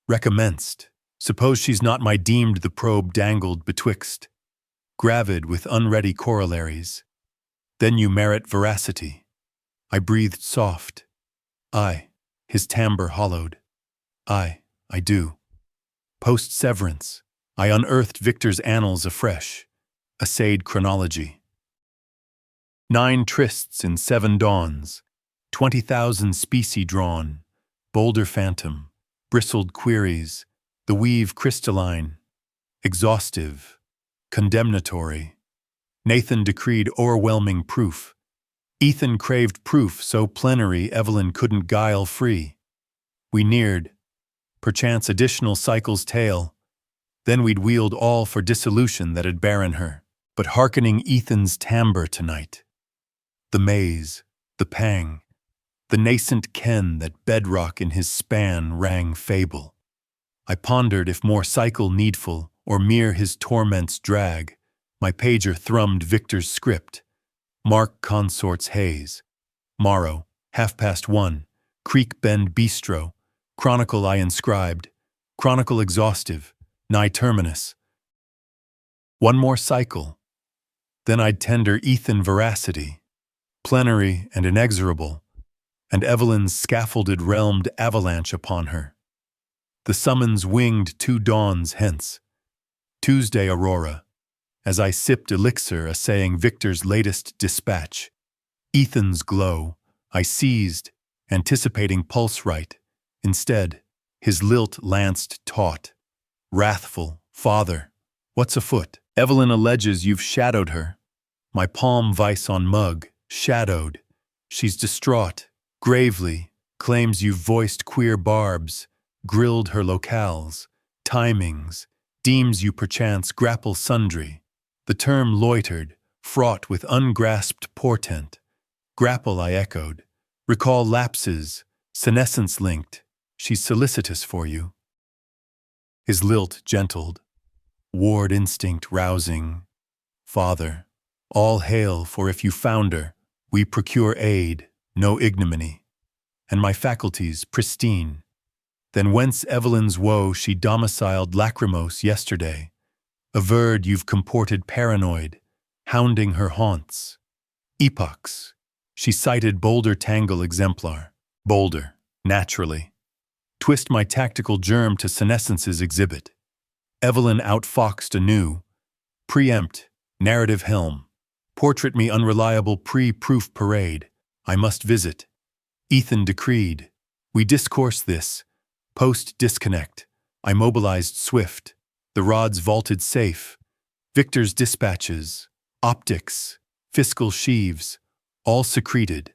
Recommenced. Suppose she's not my deemed the probe dangled betwixt. Gravid with unready corollaries. Then you merit veracity. I breathed soft. I, his timbre hollowed. I do. Post-severance, I unearthed Victor's annals afresh. Assayed chronology. 9 trysts in 7 dawns. 20,000 specie drawn. Bolder phantom. Bristled queries. The weave crystalline. Exhaustive. Condemnatory. Nathan decreed o'erwhelming proof. Ethan craved proof so plenary Evelyn couldn't guile free. We neared, perchance additional cycle's tale. Then we'd wield all for dissolution that had barren her. But hearkening Ethan's timbre tonight. The maze, the pang, the nascent ken that bedrock in his span rang fable. I pondered if more cycle needful or mere his torments drag. My pager thrummed Victor's script. Mark consort's haze. Morrow, 1:30, Creek Bend Bistro. Chronicle I inscribed. Chronicle exhaustive. nigh terminus. One more cycle, then I'd tender Ethan veracity, plenary and inexorable, and Evelyn's scaffolded realmed avalanche upon her. The summons winged 2 dawns hence. Tuesday aurora, as I sipped elixir assaying Victor's latest dispatch. Ethan's glow, I seized, anticipating pulse right. Instead, his lilt lanced taut. Wrathful, father, what's afoot? Evelyn alleges you've shadowed her. My palm vice on mug, shadowed. She's distraught, gravely, claims you've voiced queer barbs, grilled her locales, timings, deems you perchance grapple sundry. The term loitered, fraught with ungrasped portent. Grapple, I echoed. Recall lapses, senescence linked. She's solicitous for you. His lilt gentled. Ward instinct rousing. Father, all hail, for if you found her, we procure aid, no ignominy. And my faculties pristine. Then whence Evelyn's woe she domiciled lachrymose yesterday? Averred you've comported paranoid, hounding her haunts. Epochs. She cited Boulder Tangle exemplar. Boulder, naturally. Twist my tactical germ to senescence's exhibit. Evelyn outfoxed anew. Preempt, narrative helm. Portrait me unreliable pre-proof parade. I must visit. Ethan decreed. We discourse this. Post-disconnect. I mobilized swift. The rods vaulted safe. Victor's dispatches. Optics. Fiscal sheaves. All secreted.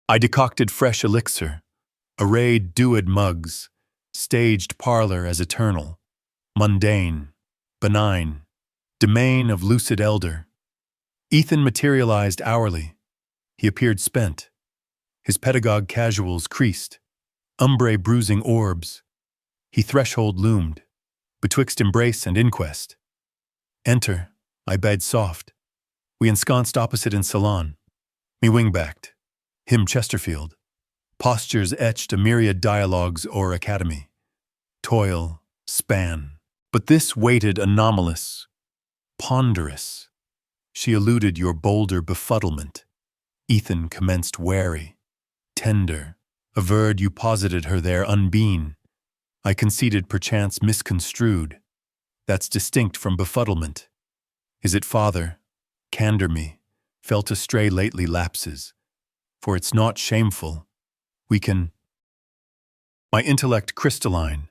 I decocted fresh elixir. Arrayed dewed mugs. Staged parlor as eternal. Mundane. Benign. Domain of lucid elder. Ethan materialized hourly. He appeared spent. His pedagogue casuals creased. Umbre bruising orbs. He threshold loomed, betwixt embrace and inquest. Enter, I bade soft. We ensconced opposite in salon. Me wing-backed. Him Chesterfield. Postures etched a myriad dialogues o'er academy. Toil, span. But this waited anomalous, ponderous. She eluded your bolder befuddlement. Ethan commenced wary, tender. Averred you posited her there unbeen. I conceded perchance misconstrued. That's distinct from befuddlement. Is it father? Candor me, felt astray lately lapses. For it's not shameful. We can. My intellect crystalline,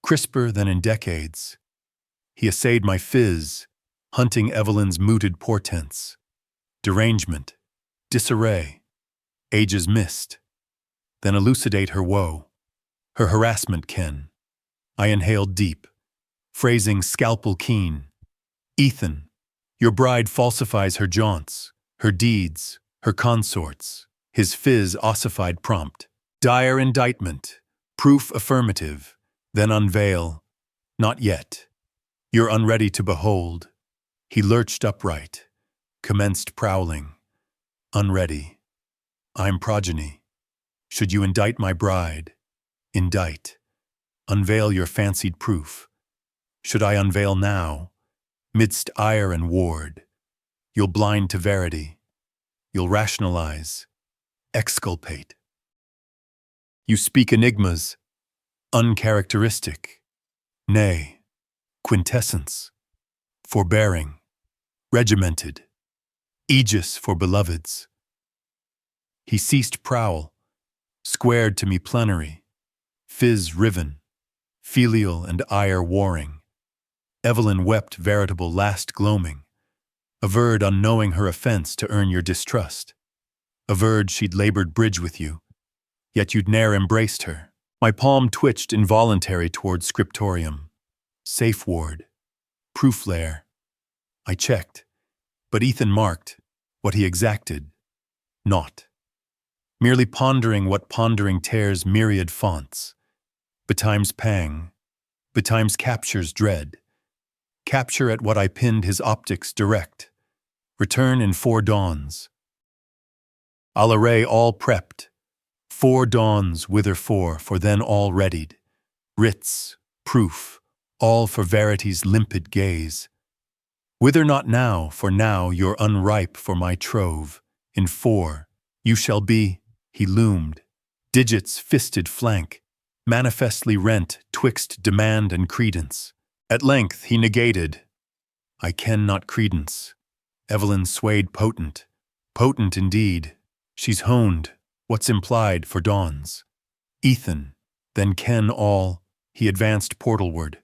crisper than in decades. He essayed my fizz, hunting Evelyn's mooted portents. Derangement, disarray, ages missed. Then elucidate her woe, her harassment ken. I inhaled deep, phrasing scalpel keen. Ethan, your bride falsifies her jaunts, her deeds, her consorts. His fizz ossified prompt. Dire indictment, proof affirmative, then unveil. Not yet. You're unready to behold. He lurched upright, commenced prowling. Unready. I'm progeny. Should you indict my bride, indict. Unveil your fancied proof. Should I unveil now, midst ire and ward, you'll blind to verity. You'll rationalize, exculpate. You speak enigmas, uncharacteristic, nay, quintessence, forbearing, regimented, aegis for beloveds. He ceased prowl, squared to me plenary, fizz riven, filial and ire warring. Evelyn wept veritable last gloaming, averred unknowing her offense to earn your distrust, averred she'd labored bridge with you, yet you'd ne'er embraced her. My palm twitched involuntary toward scriptorium, safe ward, proof lair. I checked, but Ethan marked what he exacted, naught. Merely pondering what pondering tears myriad fonts, betimes pang, betimes captures dread, capture at what I pinned his optics direct, return in 4 dawns. I'll array all prepped, 4 dawns whither for then all readied, writs, proof, all for verity's limpid gaze. Wither not now, for now you're unripe for my trove. In 4, you shall be, he loomed, digits fisted flank, manifestly rent twixt demand and credence. At length he negated, I ken not credence. Evelyn swayed potent, potent indeed. She's honed, what's implied for dawns. Ethan, then ken all, he advanced portalward,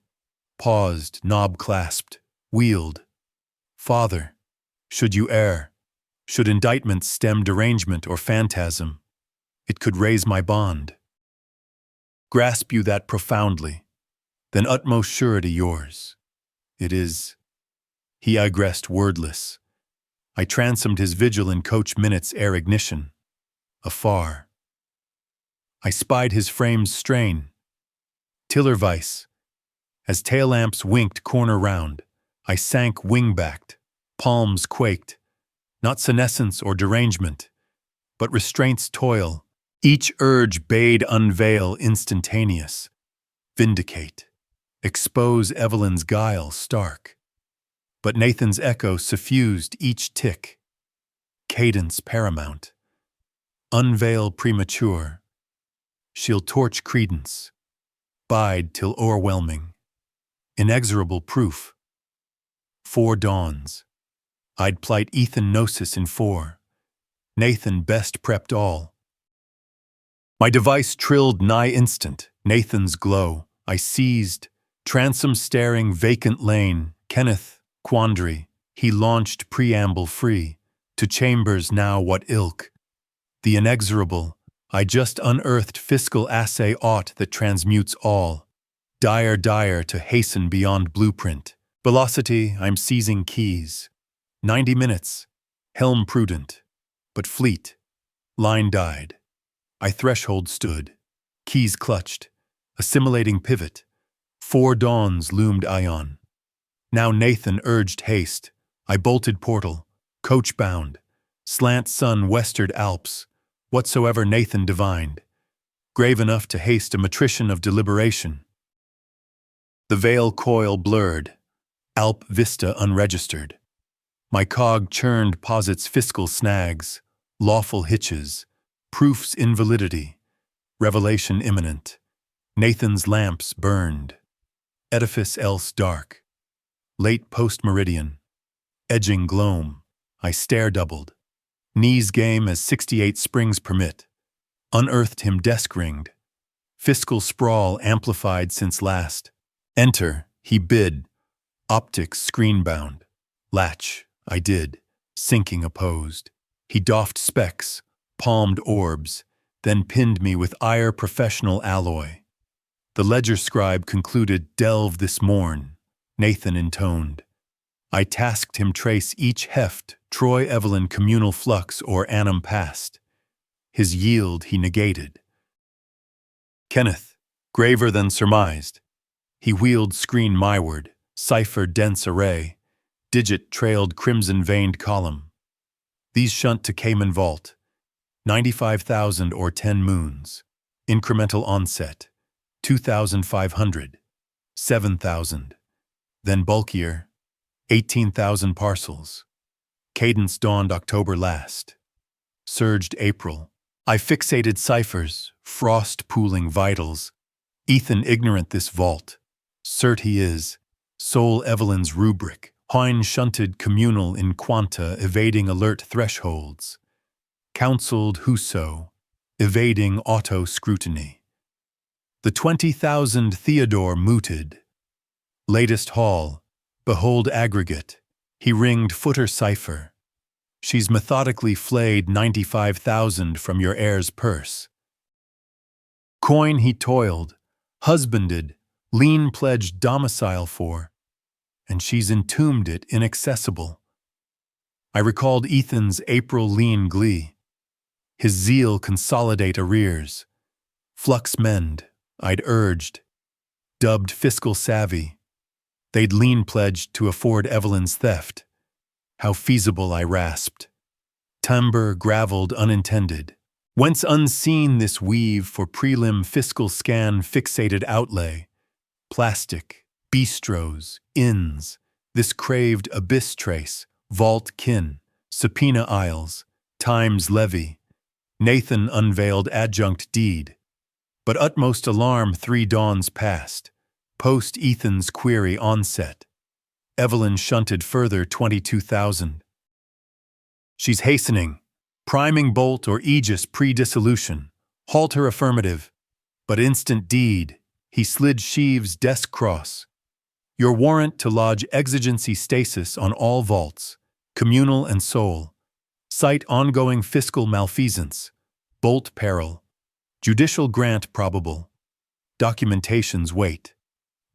paused, knob clasped, wheeled. Father, should you err, should indictment stem derangement or phantasm, it could raise my bond. Grasp you that profoundly, then utmost surety yours. It is. He digressed wordless. I transomed his vigil in coach minutes ere ignition. Afar, I spied his frame's strain. Tiller vice. As tail lamps winked corner round, I sank wing-backed, palms quaked. Not senescence or derangement, but restraint's toil. Each urge bade unveil instantaneous. Vindicate. Expose Evelyn's guile stark. But Nathan's echo suffused each tick. Cadence paramount. Unveil premature. She'll torch credence. Bide till o'erwhelming. Inexorable proof. 4 dawns. I'd plight Ethan gnosis in 4. Nathan best prepped all. My device trilled nigh instant, Nathan's glow. I seized, transom staring vacant lane, Kenneth, quandary, he launched preamble free, to chambers now what ilk. The inexorable, I just unearthed fiscal assay aught that transmutes all. Dire to hasten beyond blueprint. Velocity, I'm seizing keys. 90 minutes, helm prudent, but fleet. Line died. I threshold stood, keys clutched, assimilating pivot. 4 dawns loomed ion. Now Nathan urged haste. I bolted portal, coach bound, slant sun westward Alps, whatsoever Nathan divined. Grave enough to haste a matrician of deliberation. The veil coil blurred, Alp vista unregistered. My cog churned posits fiscal snags, lawful hitches, proofs invalidity, revelation imminent. Nathan's lamps burned, edifice else dark. Late post-meridian, edging gloam, I stare doubled. Knees game as 68 springs permit. Unearthed him desk-ringed. Fiscal sprawl amplified since last. Enter, he bid. Optics screen-bound. Latch, I did. Sinking opposed. He doffed specs, palmed orbs, then pinned me with ire professional alloy. The ledger scribe concluded, delve this morn. Nathan intoned. I tasked him trace each heft, Troy Evelyn communal flux or annum past. His yield he negated. Kenneth, graver than surmised. He wheeled screen myward, cipher dense array, digit trailed crimson-veined column. These shunt to Cayman vault. 95,000 or 10 moons. Incremental onset. 2,500. 7,000. Then bulkier. 18,000 parcels. Cadence dawned October last. Surged April. I fixated ciphers, frost pooling vitals. Ethan ignorant this vault. Cert he is. Sole Evelyn's rubric. Hine shunted communal in quanta evading alert thresholds. Counseled whoso, evading auto-scrutiny. The 20,000 Theodore mooted. Latest haul, behold aggregate. He ringed footer cipher. She's methodically flayed 95,000 from your heir's purse. Coin he toiled, husbanded, lean pledged domicile for, and she's entombed it inaccessible. I recalled Ethan's April lean glee. His zeal consolidate arrears. Flux mend, I'd urged. Dubbed fiscal savvy. They'd lean pledged to afford Evelyn's theft. How feasible I rasped. Timber graveled unintended. Whence unseen this weave for prelim fiscal scan fixated outlay. Plastic, bistros, inns, this craved abyss trace, vault kin, subpoena aisles, times levy, Nathan unveiled adjunct deed. But utmost alarm 3 dawns past, post Ethan's query onset. Evelyn shunted further 22,000. She's hastening, priming bolt or aegis pre-dissolution, halt her affirmative, but instant deed, he slid Sheaves' desk cross. Your warrant to lodge exigency stasis on all vaults, communal and sole, cite ongoing fiscal malfeasance, bolt peril, judicial grant probable, documentations wait.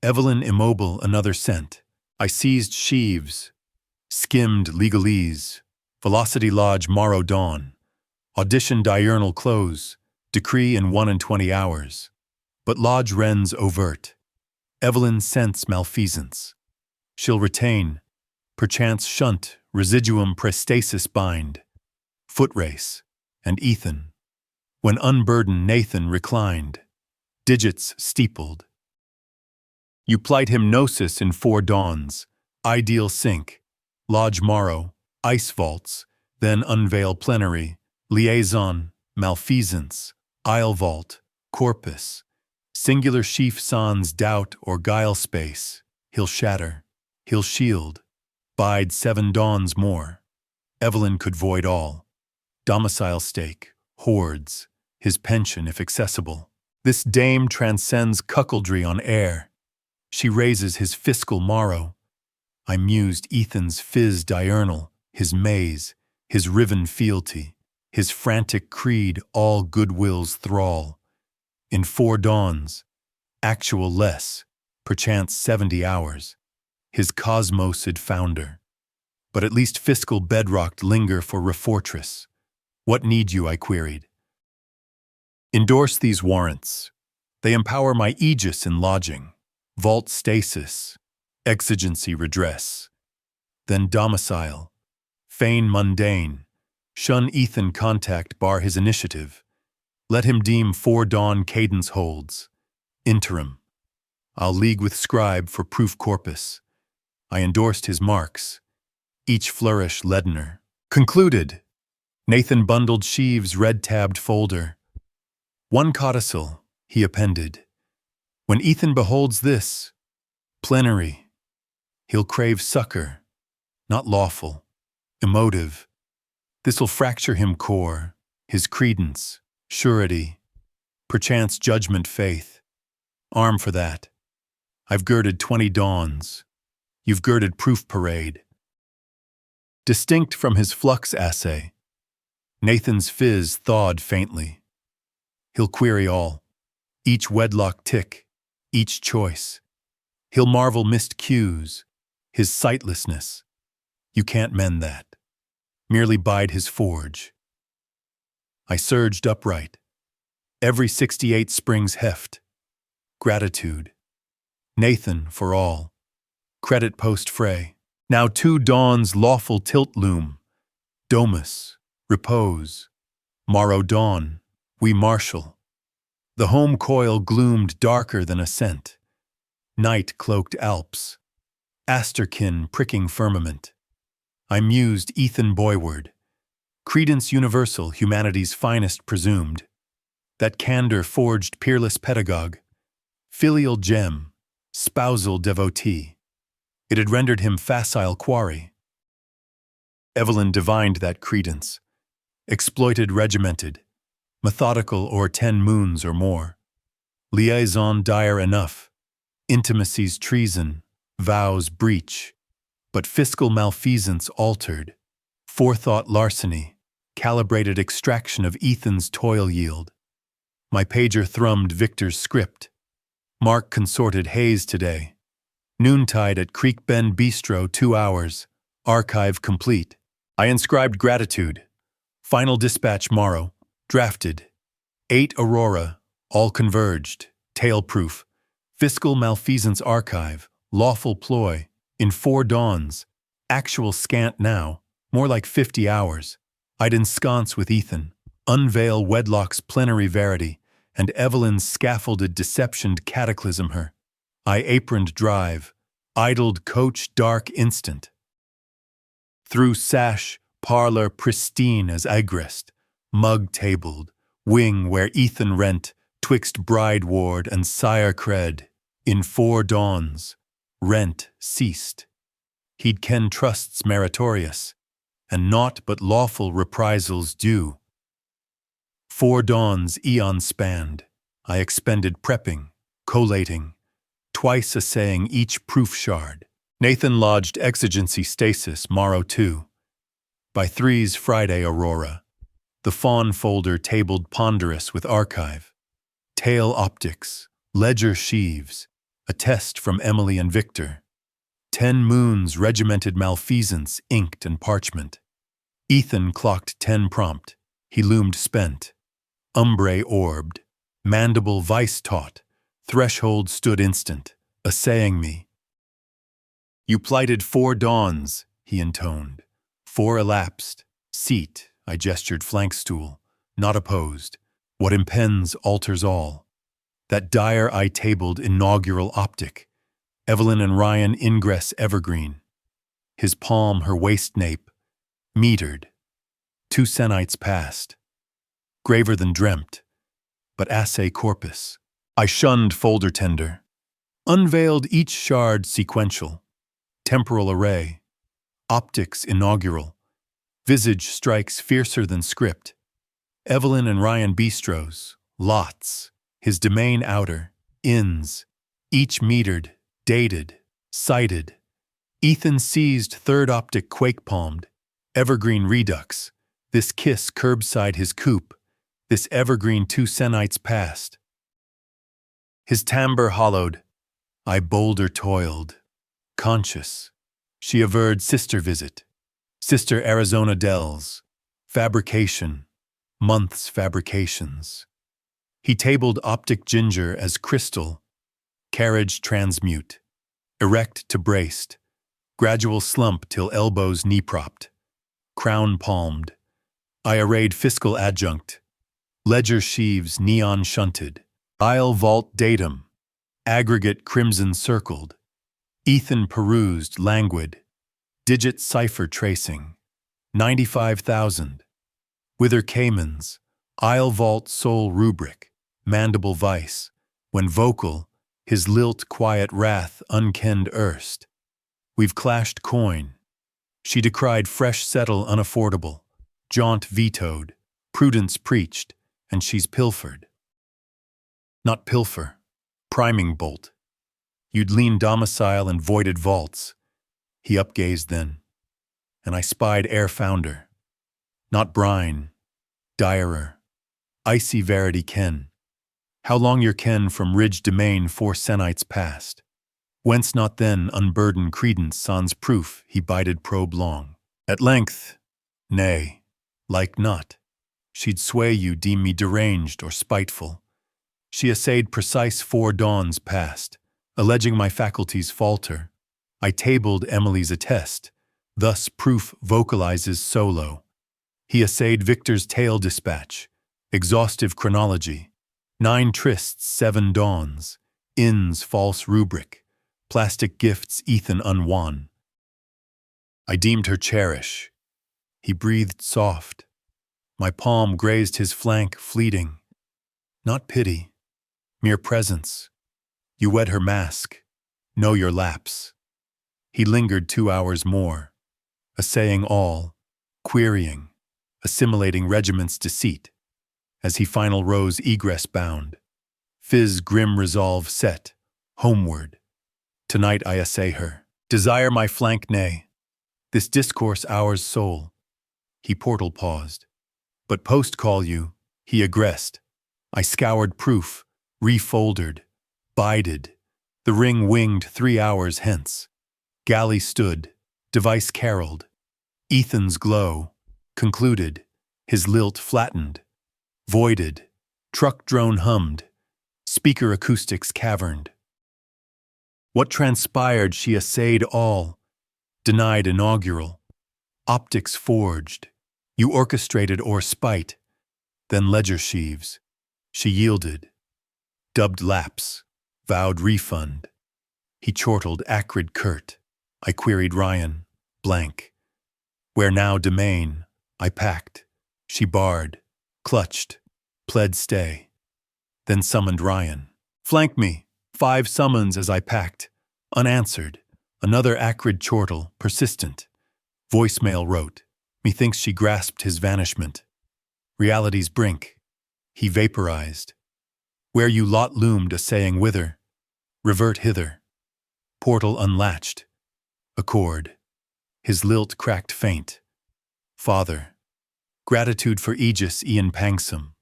Evelyn immobile another sent. I seized Sheaves, skimmed legalese, velocity lodge morrow dawn, audition diurnal close, decree in 1 and 20 hours. But lodge wrens overt. Evelyn scents malfeasance. She'll retain, perchance shunt, residuum prestasis bind, foot race, and Ethan. When unburdened Nathan reclined, digits steepled. You plight him gnosis in 4 dawns, ideal sink, lodge morrow, ice vaults, then unveil plenary, liaison, malfeasance, aisle vault, corpus, singular sheaf sans doubt or guile space, he'll shatter, he'll shield, bide 7 dawns more. Evelyn could void all. Domicile stake, hoards, his pension if accessible. This dame transcends cuckoldry on air. She raises his fiscal morrow. I mused Ethan's fizz diurnal, his maze, his riven fealty, his frantic creed all goodwill's thrall. In 4 dawns, actual less, perchance 70 hours, his cosmosid founder. But at least fiscal bedrocked linger for refortress. What need you, I queried. Endorse these warrants. They empower my aegis in lodging, vault stasis, exigency redress. Then domicile, feign mundane, shun Ethan contact bar his initiative. Let him deem 4 dawn cadence holds. Interim. I'll league with scribe for proof corpus. I endorsed his marks, each flourish leadener. Concluded. Nathan bundled Sheaves' red-tabbed folder. 1 codicil, he appended. When Ethan beholds this, plenary, he'll crave succor, not lawful, emotive. This'll fracture him core, his credence, surety, perchance judgment faith. Arm for that. I've girded 20 dawns. You've girded proof parade. Distinct from his flux assay, Nathan's fizz thawed faintly. He'll query all, each wedlock tick, each choice. He'll marvel missed cues, his sightlessness. You can't mend that. Merely bide his forge. I surged upright. Every 68 springs heft. Gratitude. Nathan for all. Credit post fray. Now 2 dawns lawful tilt loom. Domus. Repose. Morrow dawn. We marshal. The home coil gloomed darker than ascent. Night cloaked Alps. Asterkin pricking firmament. I mused Ethan Boyward. Credence universal, humanity's finest presumed. That candor forged peerless pedagogue. Filial gem, spousal devotee. It had rendered him facile quarry. Evelyn divined that credence. Exploited regimented. Methodical o'er 10 moons or more. Liaison dire enough. Intimacy's treason, vows breach. But fiscal malfeasance altered. Forethought larceny, calibrated extraction of Ethan's toil yield. My pager thrummed Victor's script. Mark consorted Hayes today. Noontide at Creek Bend Bistro 2 hours. Archive complete. I inscribed gratitude. Final dispatch morrow. Drafted. 8 Aurora. All converged. Tail-proof. Fiscal malfeasance archive. Lawful ploy. In 4 dawns. Actual scant now. More like 50 hours. I'd ensconce with Ethan. Unveil wedlock's plenary verity. And Evelyn's scaffolded deception cataclysm her. I aproned drive, idled coach dark instant. Through sash, parlor pristine as egrest, mug tabled, wing where Ethan rent, twixt bride ward and sire cred, in 4 dawns, rent ceased. He'd ken trusts meritorious, and naught but lawful reprisals due. 4 dawns eon spanned, I expended prepping, collating, twice assaying each proof shard. Nathan lodged exigency stasis morrow 2. By 3's Friday aurora, the fawn folder tabled ponderous with archive, tail optics, ledger sheaves, a test from Emily and Victor, 10 moons regimented malfeasance inked and parchment. Ethan clocked 10 prompt, he loomed spent, umbre orbed, mandible vice taut, threshold stood instant, assaying me. You plighted 4 dawns, he intoned. 4 elapsed. Seat, I gestured flank stool, not opposed. What impends alters all. That dire I tabled inaugural optic. Evelyn and Ryan ingress evergreen. His palm her waist nape, metered. 2 cenites passed. Graver than dreamt, but assay corpus. I shunned folder tender. Unveiled each shard sequential. Temporal array, optics inaugural, visage strikes fiercer than script. Evelyn and Ryan bistros, lots, his domain outer, inns, each metered, dated, cited. Ethan seized 3rd optic quake-palmed, evergreen redux, this kiss curbside his coupe, this evergreen 2 cenites past. His timbre hollowed, I bolder toiled. Conscious, she averred sister visit, sister Arizona dells, fabrication, months fabrications. He tabled optic ginger as crystal, carriage transmute, erect to braced, gradual slump till elbows knee-propped, crown palmed. I arrayed fiscal adjunct, ledger sheaves neon shunted, aisle vault datum, aggregate crimson circled. Ethan perused, languid, digit cipher tracing, 95,000. Wither caimans, aisle vault sole rubric, mandible vice, when vocal, his lilt quiet wrath unkenned erst. We've clashed coin. She decried fresh settle unaffordable, jaunt vetoed, prudence preached, and she's pilfered. Not pilfer, priming bolt. You'd lean domicile and voided vaults. He upgazed then, and I spied air founder. Not brine, direr, icy verity ken. How long your ken from ridge domain 4 cenites past? Whence not then unburden credence sans proof he bided probe long. At length, nay, like not, she'd sway you deem me deranged or spiteful. She essayed precise 4 dawns past, alleging my faculties falter. I tabled Emily's attest, thus proof vocalizes solo. He essayed Victor's tale dispatch, exhaustive chronology, 9 trysts 7 dawns, inns false rubric, plastic gifts Ethan unwon. I deemed her cherish. He breathed soft. My palm grazed his flank fleeting. Not pity, mere presence. You wed her mask, know your lapse. He lingered 2 hours more, assaying all, querying, assimilating regiment's deceit, as he final rose egress bound. Fizz grim resolve set, homeward. Tonight I assay her, desire my flank nay. This discourse ours soul. He portal paused, but post call you, he aggressed. I scoured proof, refoldered, bided, the ring winged 3 hours hence. Galley stood, device caroled. Ethan's glow, concluded, his lilt flattened, voided, truck drone hummed, speaker acoustics caverned. What transpired she essayed all, denied inaugural, optics forged, you orchestrated o'er spite, then ledger sheaves, she yielded, dubbed lapse, vowed refund. He chortled, acrid, curt. I queried Ryan, blank. Where now domain? I packed. She barred, clutched, pled stay. Then summoned Ryan. Flank me. 5 summons as I packed. Unanswered. Another acrid chortle, persistent. Voicemail wrote. Methinks she grasped his vanishment. Reality's brink. He vaporized. Where you lot loomed a saying whither? Revert hither. Portal unlatched. Accord. His lilt cracked faint. Father. Gratitude for Aegis Ian Pangsome.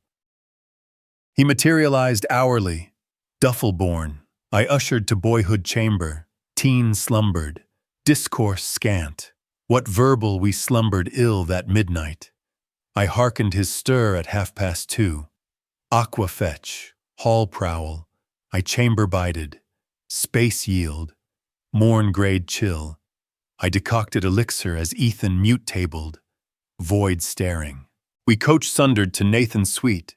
He materialized hourly. Duffel-born. I ushered to boyhood chamber. Teen slumbered. Discourse scant. What verbal we slumbered ill that midnight. I hearkened his stir at 2:30. Aqua fetch. Hall prowl. I chamber bided. Space yield. Morn-grade chill. I decocted elixir as Ethan mute-tabled. Void staring. We coach sundered to Nathan's suite.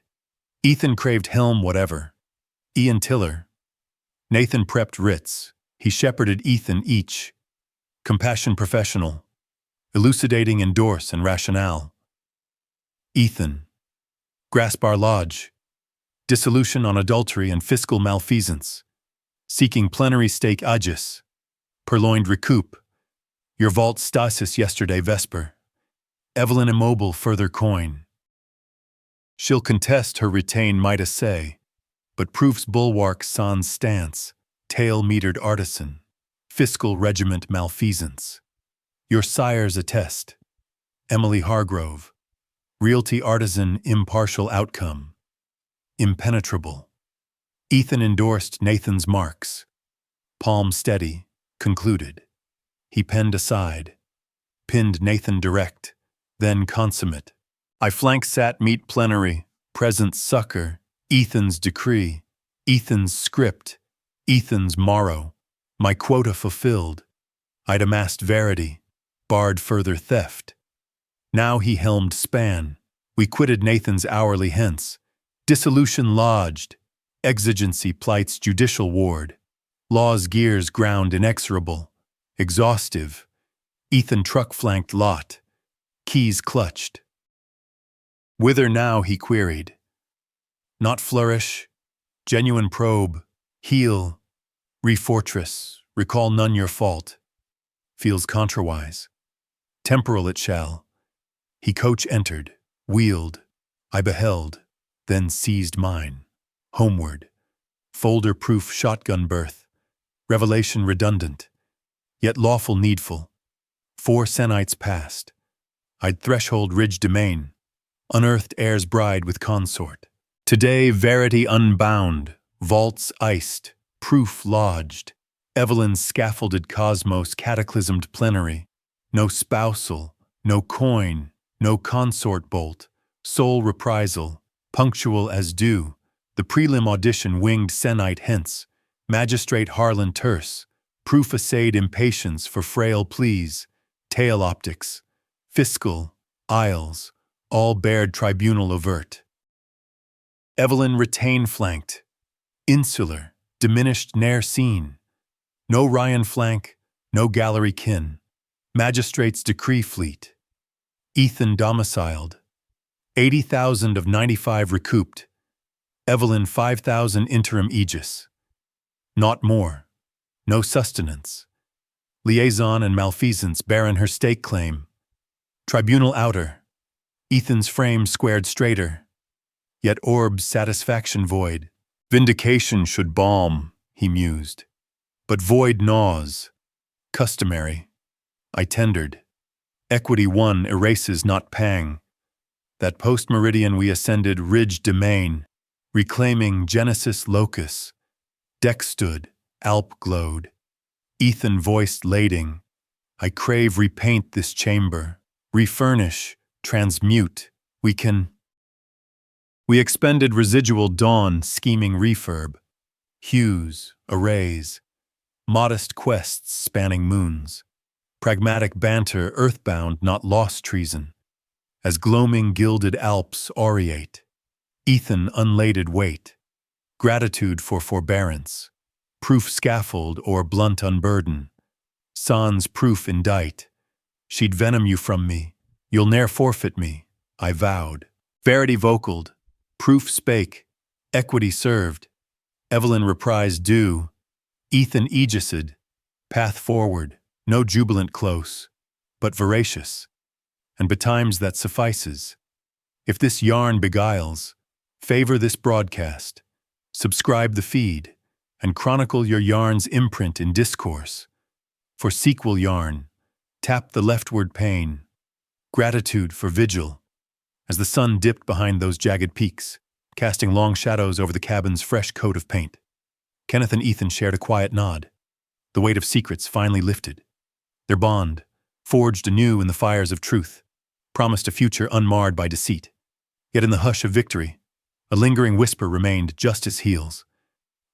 Ethan craved helm whatever. Ian tiller. Nathan prepped writs. He shepherded Ethan each. Compassion professional. Elucidating endorse and rationale. Ethan. Grasp our lodge. Dissolution on adultery and fiscal malfeasance. Seeking plenary stake aegis. Purloined recoup. Your vault stasis yesterday vesper. Evelyn immobile further coin. She'll contest her retain might essay, but proof's bulwark sans stance, tail-metered artisan, fiscal regiment malfeasance. Your sires attest. Emily Hargrove. Realty artisan impartial outcome. Impenetrable. Ethan endorsed Nathan's marks. Palm steady, concluded. He penned aside. Pinned Nathan direct, then consummate. I flank sat meet plenary, present succor, Ethan's decree, Ethan's script, Ethan's morrow. My quota fulfilled. I'd amassed verity, barred further theft. Now he helmed span. We quitted Nathan's hourly hence. Dissolution lodged. Exigency plights judicial ward. Law's gears ground inexorable. Exhaustive. Ethan truck-flanked lot. Keys clutched. Whither now, he queried. Not flourish. Genuine probe. Heal. Refortress. Recall none your fault. Feels contrawise. Temporal it shall. He coach entered. Wheeled. I beheld. Then seized mine. Homeward. Folder-proof shotgun berth. Revelation redundant. Yet lawful needful. 4 Senites passed. I'd threshold ridge domain. Unearthed heir's bride with consort. Today verity unbound. Vaults iced. Proof lodged. Evelyn's scaffolded cosmos cataclysmed plenary. No spousal. No coin. No consort bolt. Sole reprisal. Punctual as due. The prelim audition winged Senite hence. Magistrate Harlan terse. Proof assayed impatience for frail pleas. Tail optics. Fiscal. Aisles. All bared tribunal overt. Evelyn retain flanked. Insular. Diminished ne'er seen. No Ryan flank. No gallery kin. Magistrate's decree fleet. Ethan domiciled. 80,000 of 95 recouped. Evelyn 5,000 interim aegis. Not more. No sustenance. Liaison and malfeasance barren her stake claim. Tribunal outer. Ethan's frame squared straighter. Yet orb's satisfaction void. Vindication should balm, he mused. But void gnaws. Customary. I tendered. Equity one erases not pang. That post-meridian we ascended ridge domain, reclaiming Genesis locus. Deck stood, Alp glowed. Ethan voiced lading. I crave repaint this chamber, refurnish, transmute. We expended residual dawn scheming refurb. Hues, arrays, modest quests spanning moons. Pragmatic banter earthbound not lost treason. As gloaming gilded Alps aureate. Ethan unladed weight. Gratitude for forbearance. proof scaffold or blunt unburden. Sans proof indict. She'd venom you from me. You'll ne'er forfeit me, I vowed. Verity vocaled. Proof spake. Equity served. Evelyn reprised due. Ethan aegised. Path forward. No jubilant close, but veracious. And betimes that suffices. If this yarn beguiles, favor this broadcast. Subscribe the feed, and chronicle your yarn's imprint in discourse. For sequel yarn, tap the leftward pane. Gratitude for vigil, as the sun dipped behind those jagged peaks, casting long shadows over the cabin's fresh coat of paint. Kenneth and Ethan shared a quiet nod. The weight of secrets finally lifted. Their bond, forged anew in the fires of truth, promised a future unmarred by deceit. Yet in the hush of victory, a lingering whisper remained: justice heals.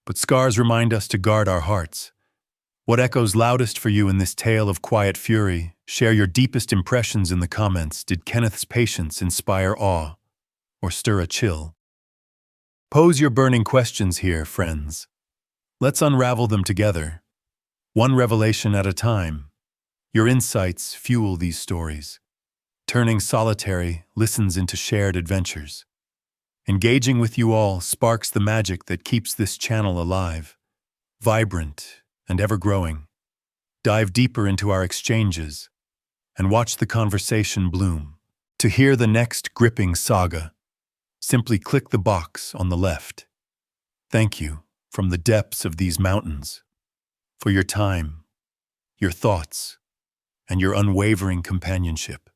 But scars remind us to guard our hearts. What echoes loudest for you in this tale of quiet fury? Share your deepest impressions in the comments. Did Kenneth's patience inspire awe or stir a chill? Pose your burning questions here, friends. Let's unravel them together, one revelation at a time. Your insights fuel these stories, turning solitary listens into shared adventures. Engaging with you all sparks the magic that keeps this channel alive, vibrant and ever-growing. Dive deeper into our exchanges and watch the conversation bloom. To hear the next gripping saga, simply click the box on the left. Thank you from the depths of these mountains for your time, your thoughts, and your unwavering companionship.